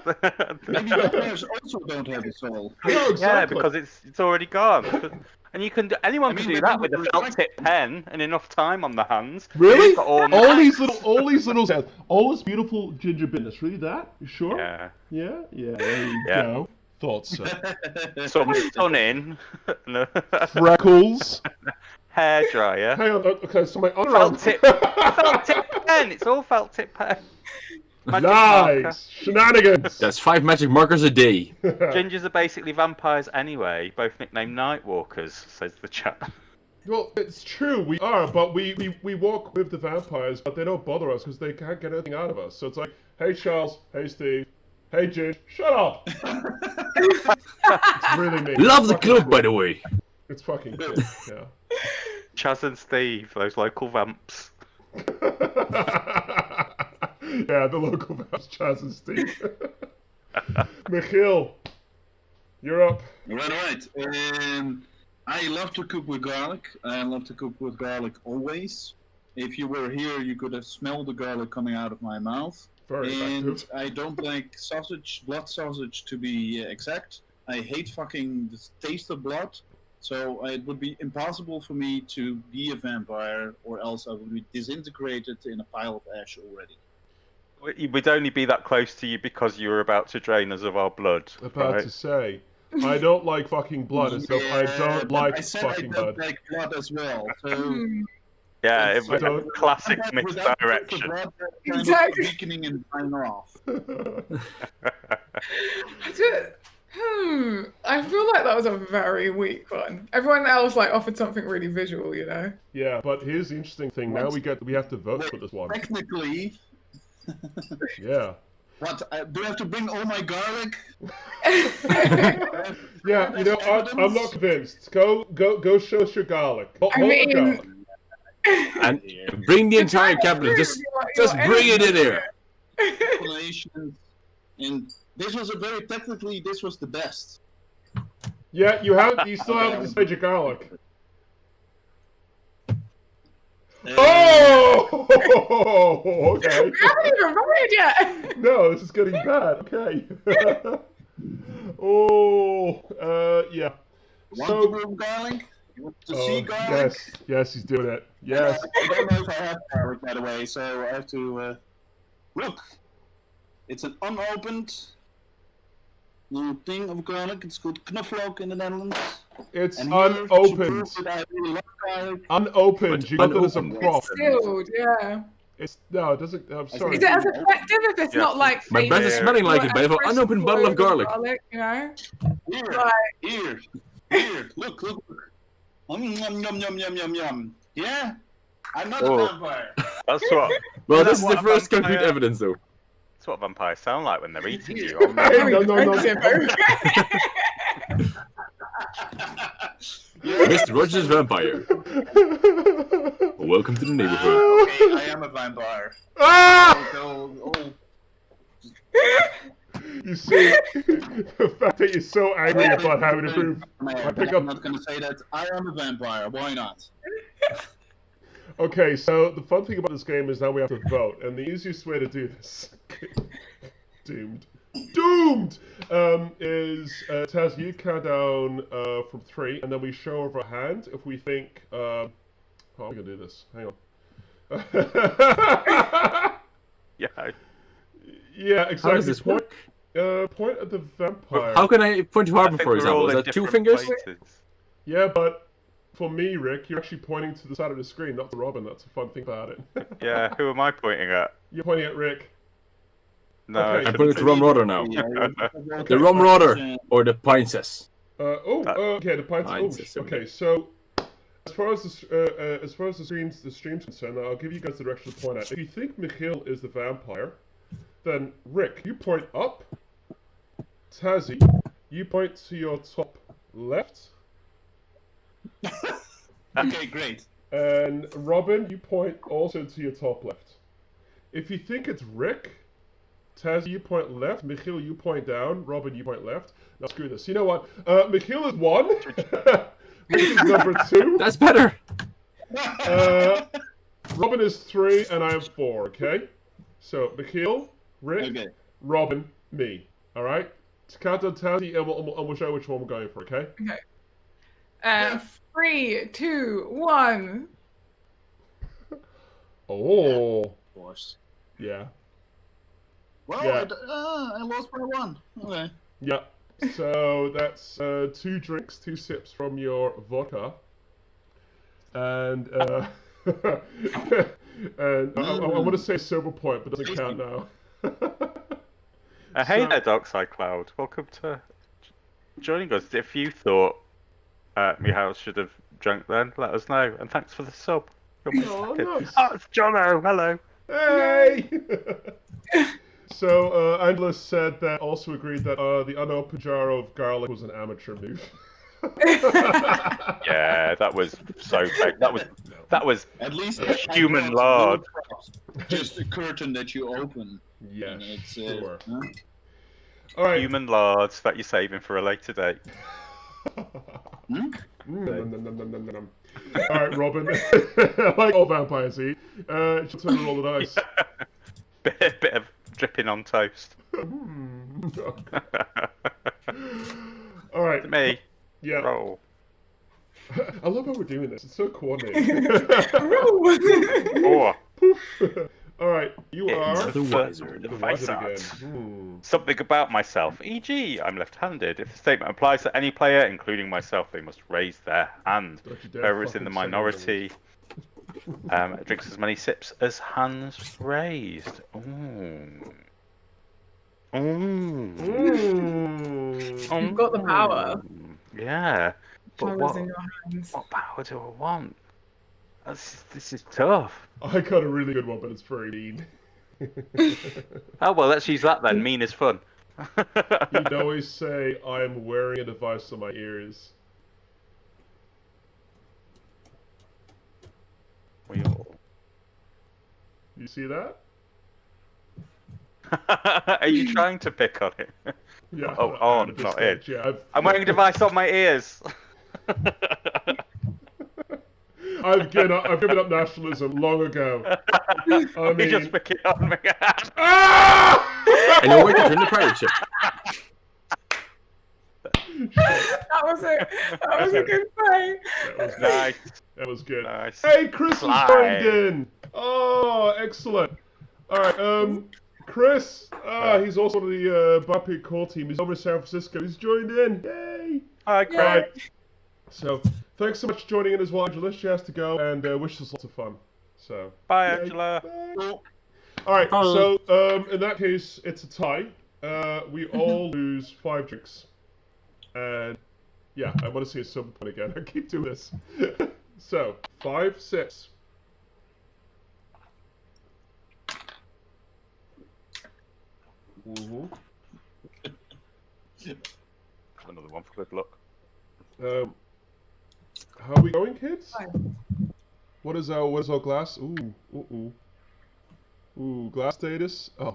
Maybe vampires also don't have a soul. No, exactly. Yeah, because it's already gone. And you can anyone can do that with a felt tip pen and enough time on the hands. Really? All these little sounds, all this beautiful ginger business. Really, that? You sure? Yeah. Yeah. Yeah. There you go. Thought so. Some stunning. Freckles. Hair dryer. Hang on. Okay, so my underarm. Felt tip pen. It's all felt tip pen. Magic Nice marker. shenanigans. That's 5 magic markers a day. Gingers are basically vampires anyway, both nicknamed Nightwalkers, says the chat. Well, it's true, we are, but we walk with the vampires, but they don't bother us because they can't get anything out of us. So it's like, hey Charles, hey Steve, hey Ginge, shut up! It's really me. Love the club, by the way. It's fucking cool, yeah. Chaz and Steve, those local vamps. Yeah, the local vamps, Chaz and Steve. Michiel, you're up. Right. I love to cook with garlic. I love to cook with garlic always. If you were here, you could have smelled the garlic coming out of my mouth. Very effective. I don't like sausage, blood sausage to be exact. I hate fucking the taste of blood. So it would be impossible for me to be a vampire, or else I would be disintegrated in a pile of ash already. We'd only be that close to you because you were about to drain us of our blood. About to say, I don't like fucking blood and stuff. I don't like fucking blood. I like blood as well. So yeah, it was a classic misdirection. Exactly. Weakening and dying off. I feel like that was a very weak one. Everyone else offered something really visual, you know. Yeah, but here's the interesting thing. Now we have to vote for this one. Technically. Yeah. What? Do I have to bring all my garlic? Yeah, you know, I'm not convinced. Go show us your garlic. I mean, garlic. And bring the entire cabinet. Just bring it in here. And this was this was the best. Yeah, you still haven't displayed your garlic. Oh! Okay. We haven't even voted yet. No, this is getting bad. Okay. Yeah. Want to move garlic? You want to see garlic? Yes, he's doing it. Yes. I don't know if I have garlic, by the way, so I have to look. It's an unopened little thing of garlic. It's called knoflook in the Netherlands. It's And here, to unopened. prove that I really love garlic. Unopened. You got that as a Unopened. prop. Sealed, yeah. No, it doesn't. I'm sorry. Is it as effective if it's Yeah. not like My breath is smelling like it, but I have an fresh unopened bottle of clove garlic. You know, Here, like here. Look. Yum, yum, yum, yum, yum, yum, yum. Yeah? I'm not Oh. a vampire. That's what. Well, Is this is that the what first vampire- concrete evidence, though. That's what vampires sound like when they're eating you. very No. defensive. Mr. Rogers Vampire. Welcome to the neighborhood. Okay, I am a vampire. Ah! Oh. You see, the fact that you're so angry about having to prove. Man, pick I'm up- not gonna say that. I am a vampire. Why not? Okay, so the fun thing about this game is now we have to vote, and the easiest way to do this, doomed, is Taz, you count down from 3, and then we show over a hand if we think. How are we gonna do this? Hang on. Yeah. Yeah, exactly. How does this work? Point at the vampire. How can I point to I Harbin, think for we're all example? Is in that 2 different fingers? places. Yeah, but for me, Rick, you're actually pointing to the side of the screen, not to Robin. That's a fun thing about it. Yeah, who am I pointing at? You're pointing at Rick. No, Okay. I I'm shouldn't pointing to be. Rum Roder now. Okay. The Rum Roder or the Princess. Okay, the pints. Pints, Okay, so as far as the stream's concerned, I'll give you guys the direction to point at. If you think Vechel is the vampire, then Rick, you point up. Tazziii, you point to your top left, Okay, great. and Robin, you point also to your top left. If you think it's Rick, Tazziii, you point left. Vechel, you point down. Robin, you point left. Now screw this. You know what? Vechel is 1. Rick is number 2. That's better. Robin is 3, and I am 4. Okay. So Vechel, Rick, Okay. Robin, me. All right. Count down Tazziii, and we'll show which one we're going for. Okay. 3, 2, 1. Oh. Of course. Yeah. Well, Yeah. I lost by 1. Okay. Yeah. So that's 2 drinks, 2 sips from your vodka, and and I want to say silver point, but it doesn't count now. Hey So- there, Darkside Cloud. Welcome to joining us. If you thought Michal should have drunk then, let us know. And thanks for the sub. Oh, nice. Oh, it's Jono. Hello. Hey! So, Angela said that also agreed that the unopened jar of garlic was an amateur move. Yeah, that was so fake. That was At least Human I brought lard. no props. Just a curtain that you open. Yes, And it's, sure. huh? All right. human lards that you're saving for a later date. Hmm? Nom. All right, Robin. Like all vampires eat. It's your turn to roll the dice. Bit of dripping on toast. All right. Me. Yeah. Roll. I love how we're doing this. It's so coordinated. Or All right. You are The Wizard. the Face wizard art. again. Something about myself, e.g., I'm left-handed. If the statement applies to any player, including myself, they must raise their hand. Don't you dare Whoever is in the fucking say minority drinks as many sips as hands raised. Ooh. Ooh. You've got the power. Yeah. But Power's what, in your hands. what power do I want? This is tough. I got a really good one, but it's very mean. Oh, well, let's use that then. Mean is fun. You'd always say, I'm wearing a device on my ears. We all. You see that? Are you trying to pick on it? Yeah. Oh, on, not in. Yeah, I'm wearing a device on my ears. I I've given up nationalism long ago. I mean, You just pick it on me. ah! And you're waiting for the pirate ship. That was it. That was a good play. That was good. Nice. That was good. Nice. Hey, Chris Fly. has joined in. Oh, excellent. All right, Chris. He's also one of the Barpig core team. He's over in San Francisco. He's joined in. Yay! Hi, All Chris. right. So, thanks so much for joining in as well, Angela. She has to go, and wish us lots of fun. So. Bye, yay. Angela. Bye. All right. Hello. So, in that case, it's a tie. We all lose 5 drinks. And yeah, I want to see a silver point again. I keep doing this. So 5, 6. Mm-hmm. Another one for good luck. How are we going, kids? 5. What is our glass? Ooh, glass status. Oh,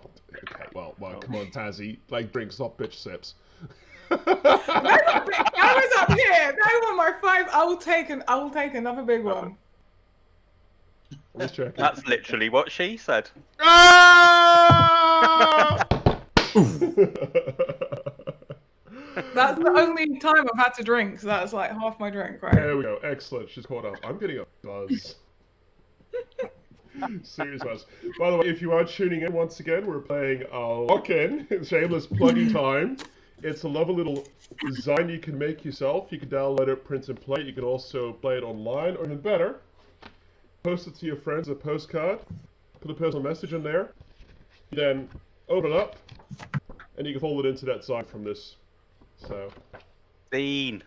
okay. Well, come on, Tazziii. Like drinks, not bitch sips. I was up here. That was my 5. I will take another big one. Let's check. That's literally what she said. Ah! That's the only time I've had to drink, so that's like half my drink, right? There we go. Excellent. She's caught up. I'm getting a buzz. Serious buzz. By the way, if you are tuning in once again, we're playing Lock-In. Shameless plugging time. It's a lovely little design you can make yourself. You can download it, print and play it. You can also play it online, or even better, post it to your friends as a postcard. Put a personal message in there. You then open it up, and you can fold it into that design from this. So. Zine.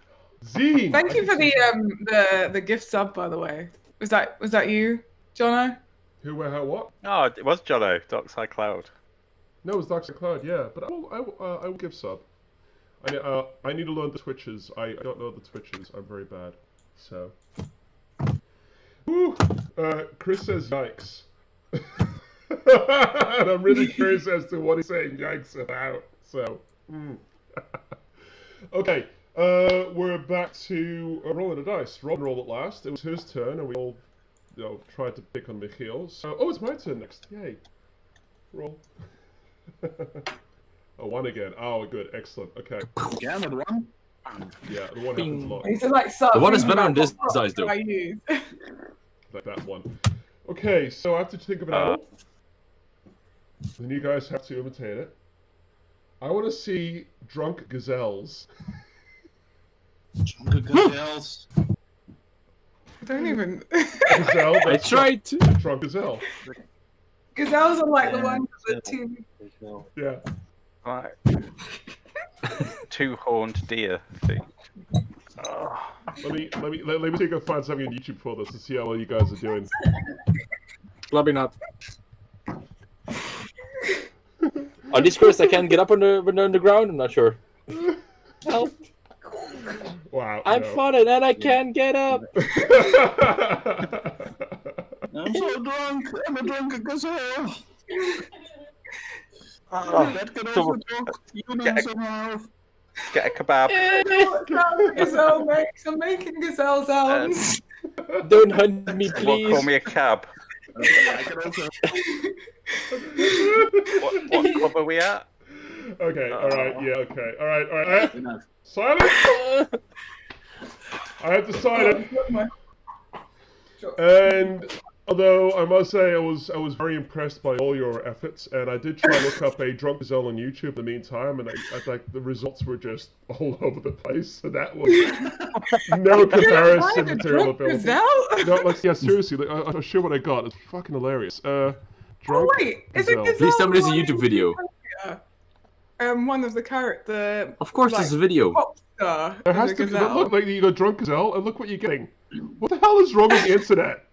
Zine. Thank you for the gift sub, by the way. Was that you, Jono? Who, where, how, what? Oh, it was Jono, Dockside Cloud. No, it was Dr. Cloud, yeah. But I will give sub. I need to learn the Twitches. I don't know the Twitches. I'm very bad. So. Woo! Chris says yikes. And I'm really curious as to what he's saying yikes about. So. Okay. We're back to rolling the dice. Robin rolled it last. It was his turn, and we all, tried to pick on Vechel. So, it's my turn next. Yay. Roll. Oh, 1 again. Oh, good. Excellent. Okay. Again with 1? Yeah, the 1 happens a lot. It's like sub. The one is better on this size, though. I use. Like that one. Okay, so I have to think of an animal. Then you guys have to imitate it. I want to see drunk gazelles. Drunk gazelles. I don't even. Gazelle. I tried to. Drunk gazelle. Gazelles are like the ones with the 2. Yeah. Right. 2-horned deer thing. Oh. Let me see if I can find something on YouTube for this to see how well you guys are doing. Probably not. On this course, I can't get up on the ground. I'm not sure. Help! Wow. I'm falling and I can't get up. I'm so drunk. I'm a drunk gazelle. That can also talk human somehow. Get a kebab. Gazelle makes. I'm making gazelle sounds. Don't hunt me, please. Call me a cab. I can also... What club are we at? Okay, alright, yeah, okay. Alright. Enough. Silence! I have decided. And although I must say I was very impressed by all your efforts, and I did try to look up a drunk gazelle on YouTube in the meantime, and I like the results were just all over the place. So that was no comparison material available. No, like, yeah, seriously, like, I'll show what I got. It's fucking hilarious. Drunk wait, is it gazelle. gazelle? Please tell me this is a YouTube video. One of the character. Of course, like, there's a video. Pop star. There has to be. Look, like you got drunk gazelle, and look what you're getting. What the hell is wrong with the internet?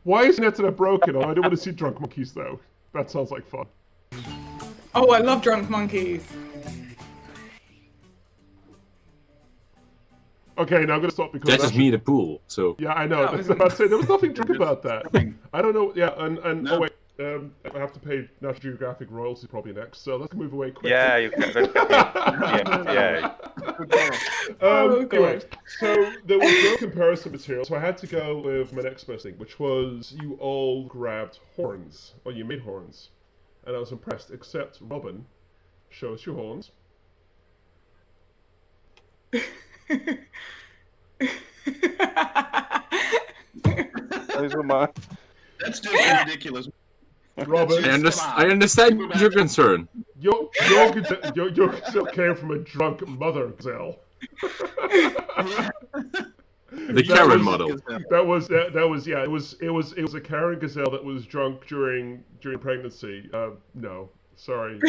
Why is the internet broken? Oh, I don't want to see drunk monkeys though. That sounds like fun. Oh, I love drunk monkeys. Okay, now I'm gonna stop because That's just me in the pool. So yeah, I know. That was I'd say there was nothing drunk about that. I don't know. Yeah, and No. oh wait, I have to pay National Geographic royalties probably next, so let's move away quickly. Yeah, you can. Yeah. Anyway, so there was no comparison material, so I had to go with my next best thing, which was you all grabbed horns, or you made horns, and I was impressed. Except Robin, show us your horns. Those were mine. That's just ridiculous. Robin, I understand your concern. your gazelle came from a drunk mother gazelle. The Karen model. That was yeah. It was a Karen gazelle that was drunk during pregnancy. No, sorry,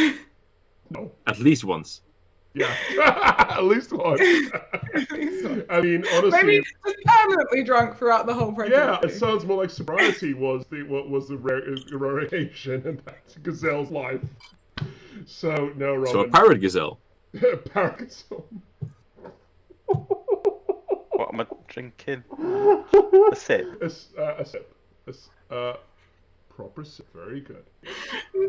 no. At least once. Yeah, at least once. I mean, honestly, Maybe just permanently drunk throughout the whole pregnancy. yeah, it sounds more like sobriety was the rarification in that gazelle's life. So no, Robin. So a pirate gazelle. Parrot gazelle. What am I drinking? A sip. A sip. Proper sip. Very good.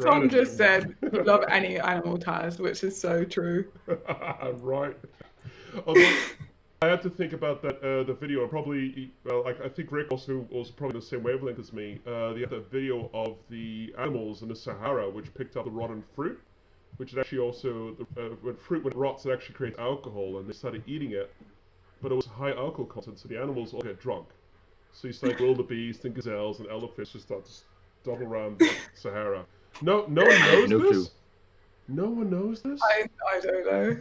Tom just said, "You love any animal, Taz," which is so true. Right. Although I had to think about that the video. Probably, well, I think Rick also probably the same wavelength as me. They had that video of the animals in the Sahara which picked up the rotten fruit, which is actually also when fruit when it rots, it actually creates alcohol, and they started eating it, but it was high alcohol content, so the animals all get drunk. So you start wildebeest and gazelles and elephants just start to double around the Sahara. No one knows No this. clue. No one knows this. I don't know.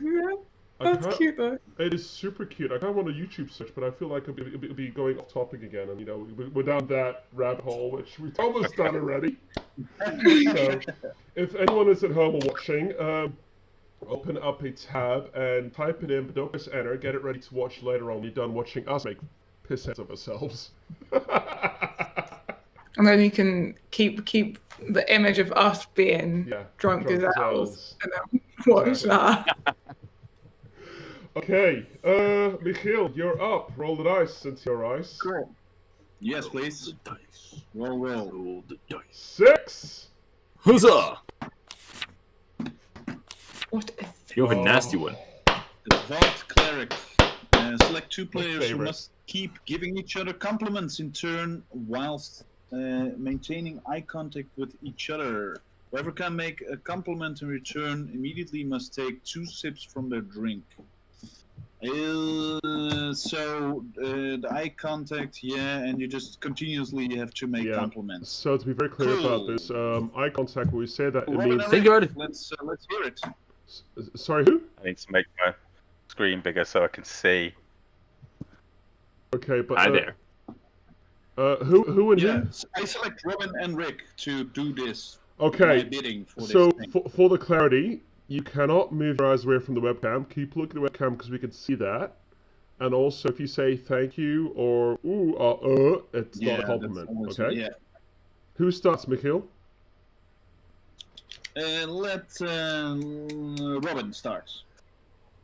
Yeah, that's cute though. It is super cute. I kind of want a YouTube search, but I feel like it'll be going off topic again, and we're down that rabbit hole, which we've almost done already. So, if anyone is at home or watching, open up a tab and type it in, but don't press enter. Get it ready to watch later on when you're done watching us make piss heads of ourselves. And then you can keep the image of us being drunk gazelles and then watch that. Okay, Michiel, you're up. Roll the dice into your eyes. Cool. Yes, please. Dice. Roll. Roll the dice. 6. Huzzah! What is You have a nasty one. The Vault Cleric. Select 2 players who favorite. must keep giving each other compliments in turn whilst maintaining eye contact with each other. Whoever can make a compliment in return immediately must take 2 sips from their drink. The eye contact, and you just continuously have to make compliments. So to be very clear about this, eye contact, when we say that, it means... Think about it. Let's hear it. Sorry, who? I need to make my screen bigger so I can see. Okay, but... Hi there. Who and who? I select Robin and Rick to do this. Okay, Bidding for so this thing. for the clarity, you cannot move your eyes away from the webcam. Keep looking at the webcam because we can see that. And also, if you say thank you or ooh, it's not a compliment. Okay. Yeah. Who starts, Michiel? Let Robin start.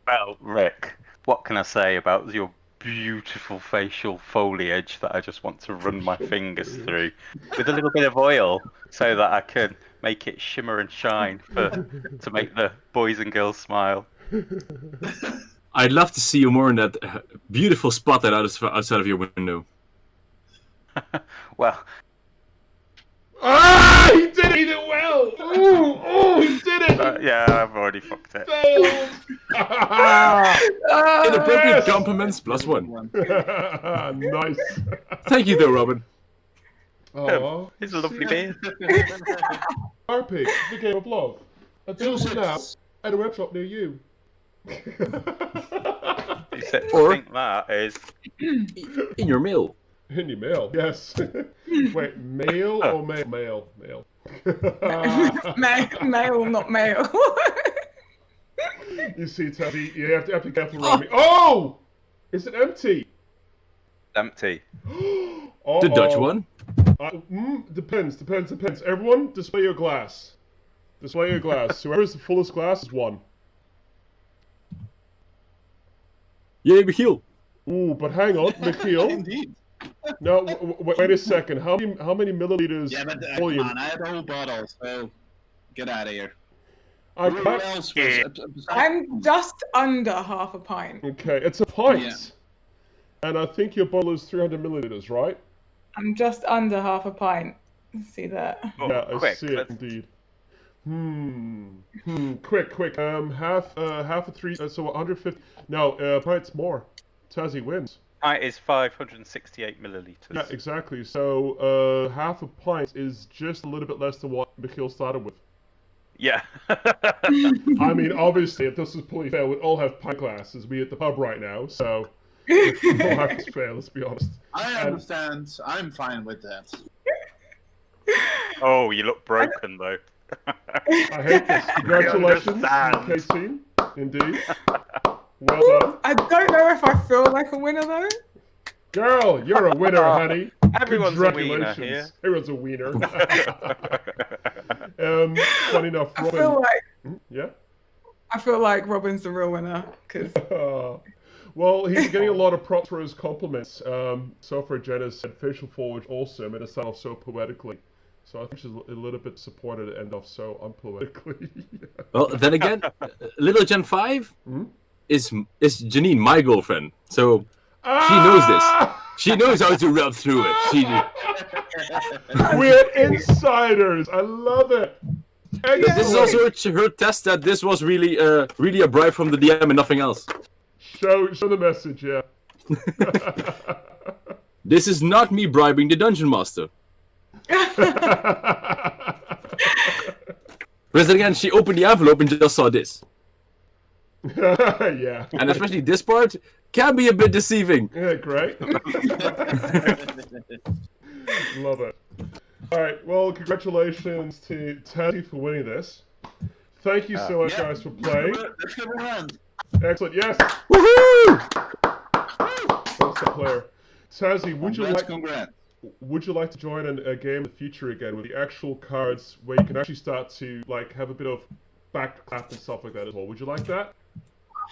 Well, Rick, what can I say about your beautiful facial foliage that I just want to run my fingers through with a little bit of oil so that I can make it shimmer and shine to make the boys and girls smile. I'd love to see you more in that beautiful spotlight outside of your window. Well, He did it! He did it well! He did it! yeah, I've already fucked it. Failed! Inappropriate compliments +1. Nice. Thank you, though, Robin. Oh, It's a lovely beard. Barpig, the game of love. Until now, at a web shop near you. Except Or- I think that is... In your mail. In your mail, yes. Wait, mail or mail? Mail. Mail. male, not male? You see, Tazziii, you have to be careful around me. Oh! Is it empty? Empty. The Dutch one. Depends. Everyone, display your glass. Display your glass. Whoever's the fullest glass is one. Yay, Michiel. Ooh, but hang on, Michiel. Indeed. No, wait a second. How many milliliters Yeah, but come volume? on, I had a whole bottle, so get out of here. I Who can't. else was? Besides- I'm just under half a pint. Okay, it's a pint. Yeah. And I think your bottle is 300 milliliters, right? I'm just under half a pint. See that? Oh, Yeah, I quick, see it let's- indeed. Quick. Half a three. So 150. No, pints more. Tazziii wins. Pint is 568 milliliters. Yeah, exactly. So half a pint is just a little bit less than what Vechel started with. Yeah. I mean, obviously, if this is fully fair, we'd all have pint glasses. We at the pub right now, so it's not fair. Let's be honest. I understand. I'm fine with that. Oh, you look broken though. I hate this. Congratulations, understand. UK team. Indeed. Well done. I don't know if I feel like a winner though. Girl, you're a winner, honey. Everyone's a wiener Congratulations. here. Everyone's a wiener. Funny enough, I Robin. feel like Yeah? I feel like Robin's the real winner because Well, he's getting a lot of props for his compliments. So far, Jenna said facial forward awesome, and it started off so poetically. So I think she's a little bit disappointed it ended off so unpoetically. Well, then again, little Gen 5 Hmm? is Janine, my girlfriend. So she knows this. She knows how to rub through it. We're insiders. I love it. This is also her test that this was really a bribe from the DM and nothing else. Show the message, yeah. This is not me bribing the dungeon master. But then again, she opened the envelope and just saw this. Yeah. And especially this part can be a bit deceiving. Yeah, great. Love it. Alright, well, congratulations to Tazziii for winning this. Thank you so much, guys, for playing. Let's give a round. Excellent, yes! Woohoo! That's the player. Tazziii, Congrats. would you like to join a game in the future again with the actual cards where you can actually start to like have a bit of backclap and stuff like that as well? Would you like that?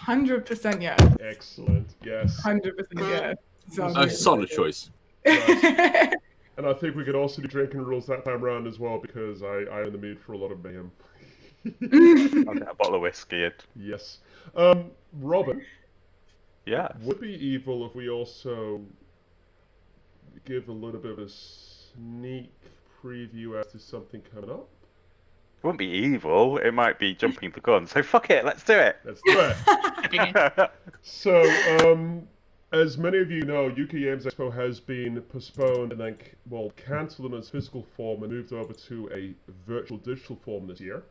100% yeah. Excellent, yes. 100% yeah. Sounds A really solid good. choice. And I think we could also do drinking rules that time around as well because I'm in the mood for a lot of mayhem. I'll get a bottle of whiskey in. Yes. Robin, Yeah. would it be evil if we also give a little bit of a sneak preview as to something coming up? It wouldn't be evil. It might be jumping the gun. So fuck it. Let's do it. Let's do it. So, as many of you know, UK Games Expo has been postponed and then, cancelled in its physical form and moved over to a virtual digital form this year.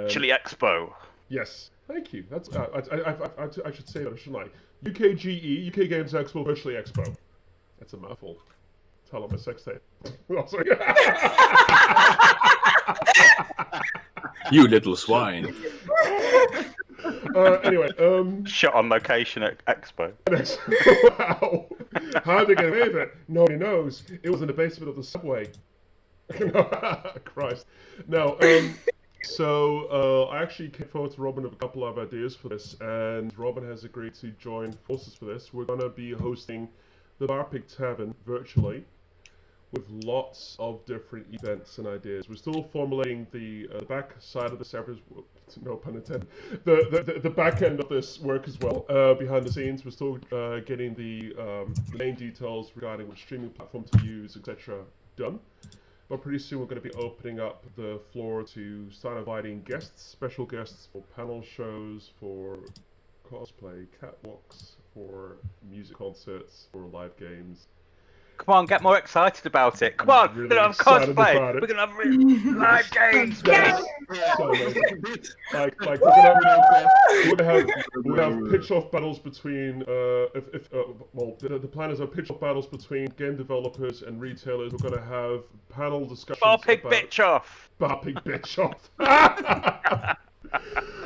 Chili Expo. Yes, thank you. That's I should say that, shouldn't I? UKGE, UK Games Expo, Virtually Expo. That's a mouthful. Tell on my sex tape. Oh, sorry. You little swine. Anyway, Shot on location at Expo. wow. How they get away with it? Nobody knows. It was in the basement of the subway. Christ. No, so I actually came forward to Robin with a couple of ideas for this, and Robin has agreed to join forces for this. We're going to be hosting the Barpig Tavern virtually with lots of different events and ideas. We're still formulating the back side of the servers, no pun intended, the back end of this work as well, behind the scenes. We're still getting the main details regarding which streaming platform to use, etc. done. But pretty soon we're going to be opening up the floor to start inviting guests, special guests for panel shows, for cosplay, catwalks, for music concerts, for live games. Come on, get more excited about it. Come on, Really we're gonna have excited about cosplay. it. We're gonna have live games. Yes. Yeah. So amazing. Like we're gonna have pitch-off battles between the plan is pitch-off battles between game developers and retailers. We're gonna have panel discussions. Barpig about bitch off. Barpig bitch off.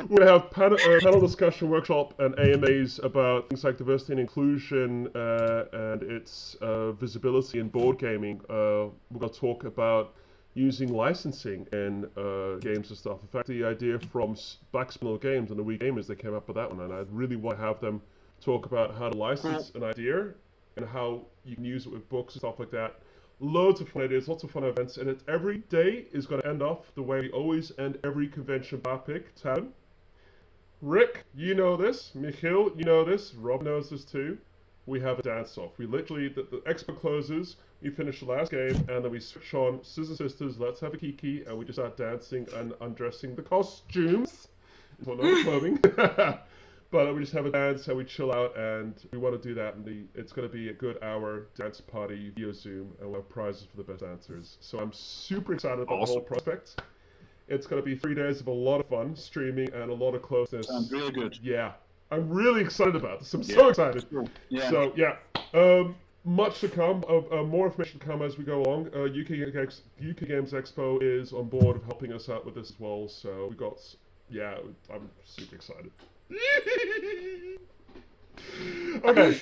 We're gonna have panel discussion workshop and AMAs about things like diversity and inclusion and its visibility in board gaming. We're gonna talk about using licensing in games and stuff. In fact, the idea from Black Spindle Games and the Wii Gamers, they came up with that one, and I really want to have them talk about how to license an idea and how you can use it with books and stuff like that. Loads of fun ideas, lots of fun events, and every day is going to end off the way we always end every convention Barpig Tavern. Rick, you know this. Michiel, you know this. Rob knows this too. We have a dance-off. We literally, the expo closes, we finish the last game, and then we switch on Scissor Sisters, Let's Have a Kiki, and we just start dancing and undressing the costumes. Well, not the clothing. But we just have a dance and we chill out, and we want to do that. And it's going to be a good hour dance party via Zoom, and we'll have prizes for the best dancers. So I'm super excited about the whole prospect. It's going to be 3 days of a lot of fun, streaming, and a lot of closeness. Sounds really good. Yeah. I'm really excited about this. I'm so excited. Yeah. So, yeah. Much to come. More information to come as we go along. UK Games Expo is on board of helping us out with this as well. So, we got... Yeah, I'm super excited. Okay.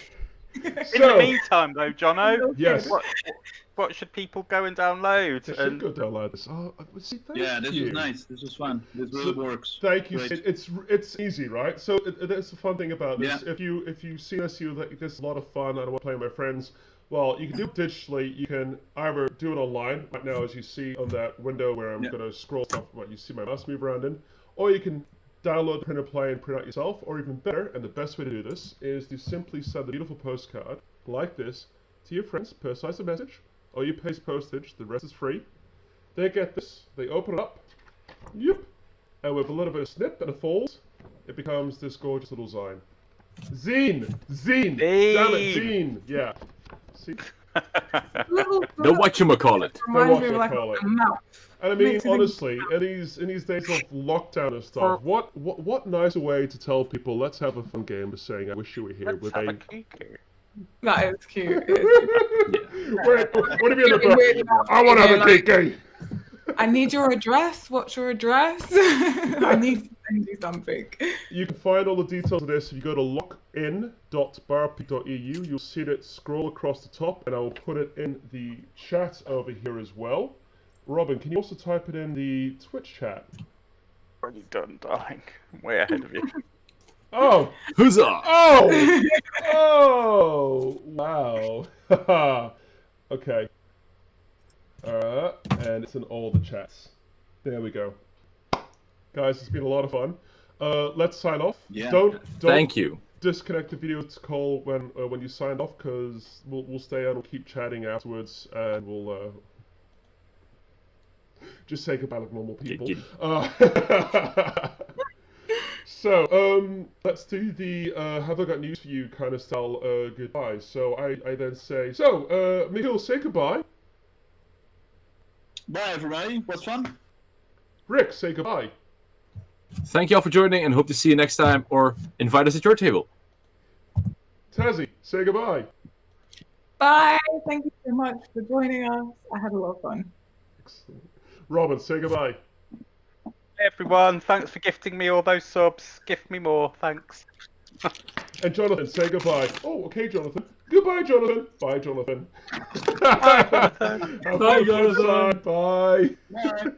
In the meantime, though, Jono, yes. What should people go and download? They should go download this. Oh, see, thank yeah, this you. is nice. This is fun. This really works. Thank you. Great. It's easy, right? So that's the fun thing about this. Yeah. If you see us, you like this is a lot of fun. I want to play with my friends. Well, you can do it digitally. You can either do it online right now, as you see on that window where I'm going to scroll stuff. What you see my mouse move around in, or you can download the print and play and print out yourself, or even better, and the best way to do this is to simply send a beautiful postcard like this to your friends, personalize the message, or you pay postage, the rest is free. They get this, they open it up, yep, and with a little bit of snip and a fold, it becomes this gorgeous little zine. Zine! Damn it, zine! Yeah. See? The whatchamacallit. And I mean, honestly, in these days of lockdown and stuff, what nicer way to tell people, let's have a fun game of saying, I wish you were here with a... That is cute. Wait, what do you mean? I want to have a kiki. I need your address. What's your address? I need to send you something. You can find all the details of this if you go to login.barpig.eu. You'll see it scroll across the top, and I will put it in the chat over here as well. Robin, can you also type it in the Twitch chat? Already done, darling. I'm way ahead of you. Oh! Huzzah! Oh! Oh! Wow. Okay. And it's in all the chats. There we go. Guys, it's been a lot of fun. Let's sign off. Yeah. Don't Thank you. disconnect the video call when you sign off, because we'll stay on, we'll keep chatting afterwards, and we'll just say goodbye like normal people. So, let's do the have I got news for you kind of style goodbye. So I then say, so, Michiel, say goodbye. Bye, everybody. Was fun. Rick, say goodbye. Thank you all for joining, and hope to see you next time, or invite us at your table. Tazziii, say goodbye. Bye. Thank you so much for joining us. I had a lot of fun. Excellent. Robin, say goodbye. Hey everyone, thanks for gifting me all those subs. Gift me more, thanks. And Jonathan, say goodbye. Oh, okay, Jonathan. Goodbye, Jonathan. Bye, Jonathan. Bye, Jonathan. Bye, Jonathan. Bye. Bye.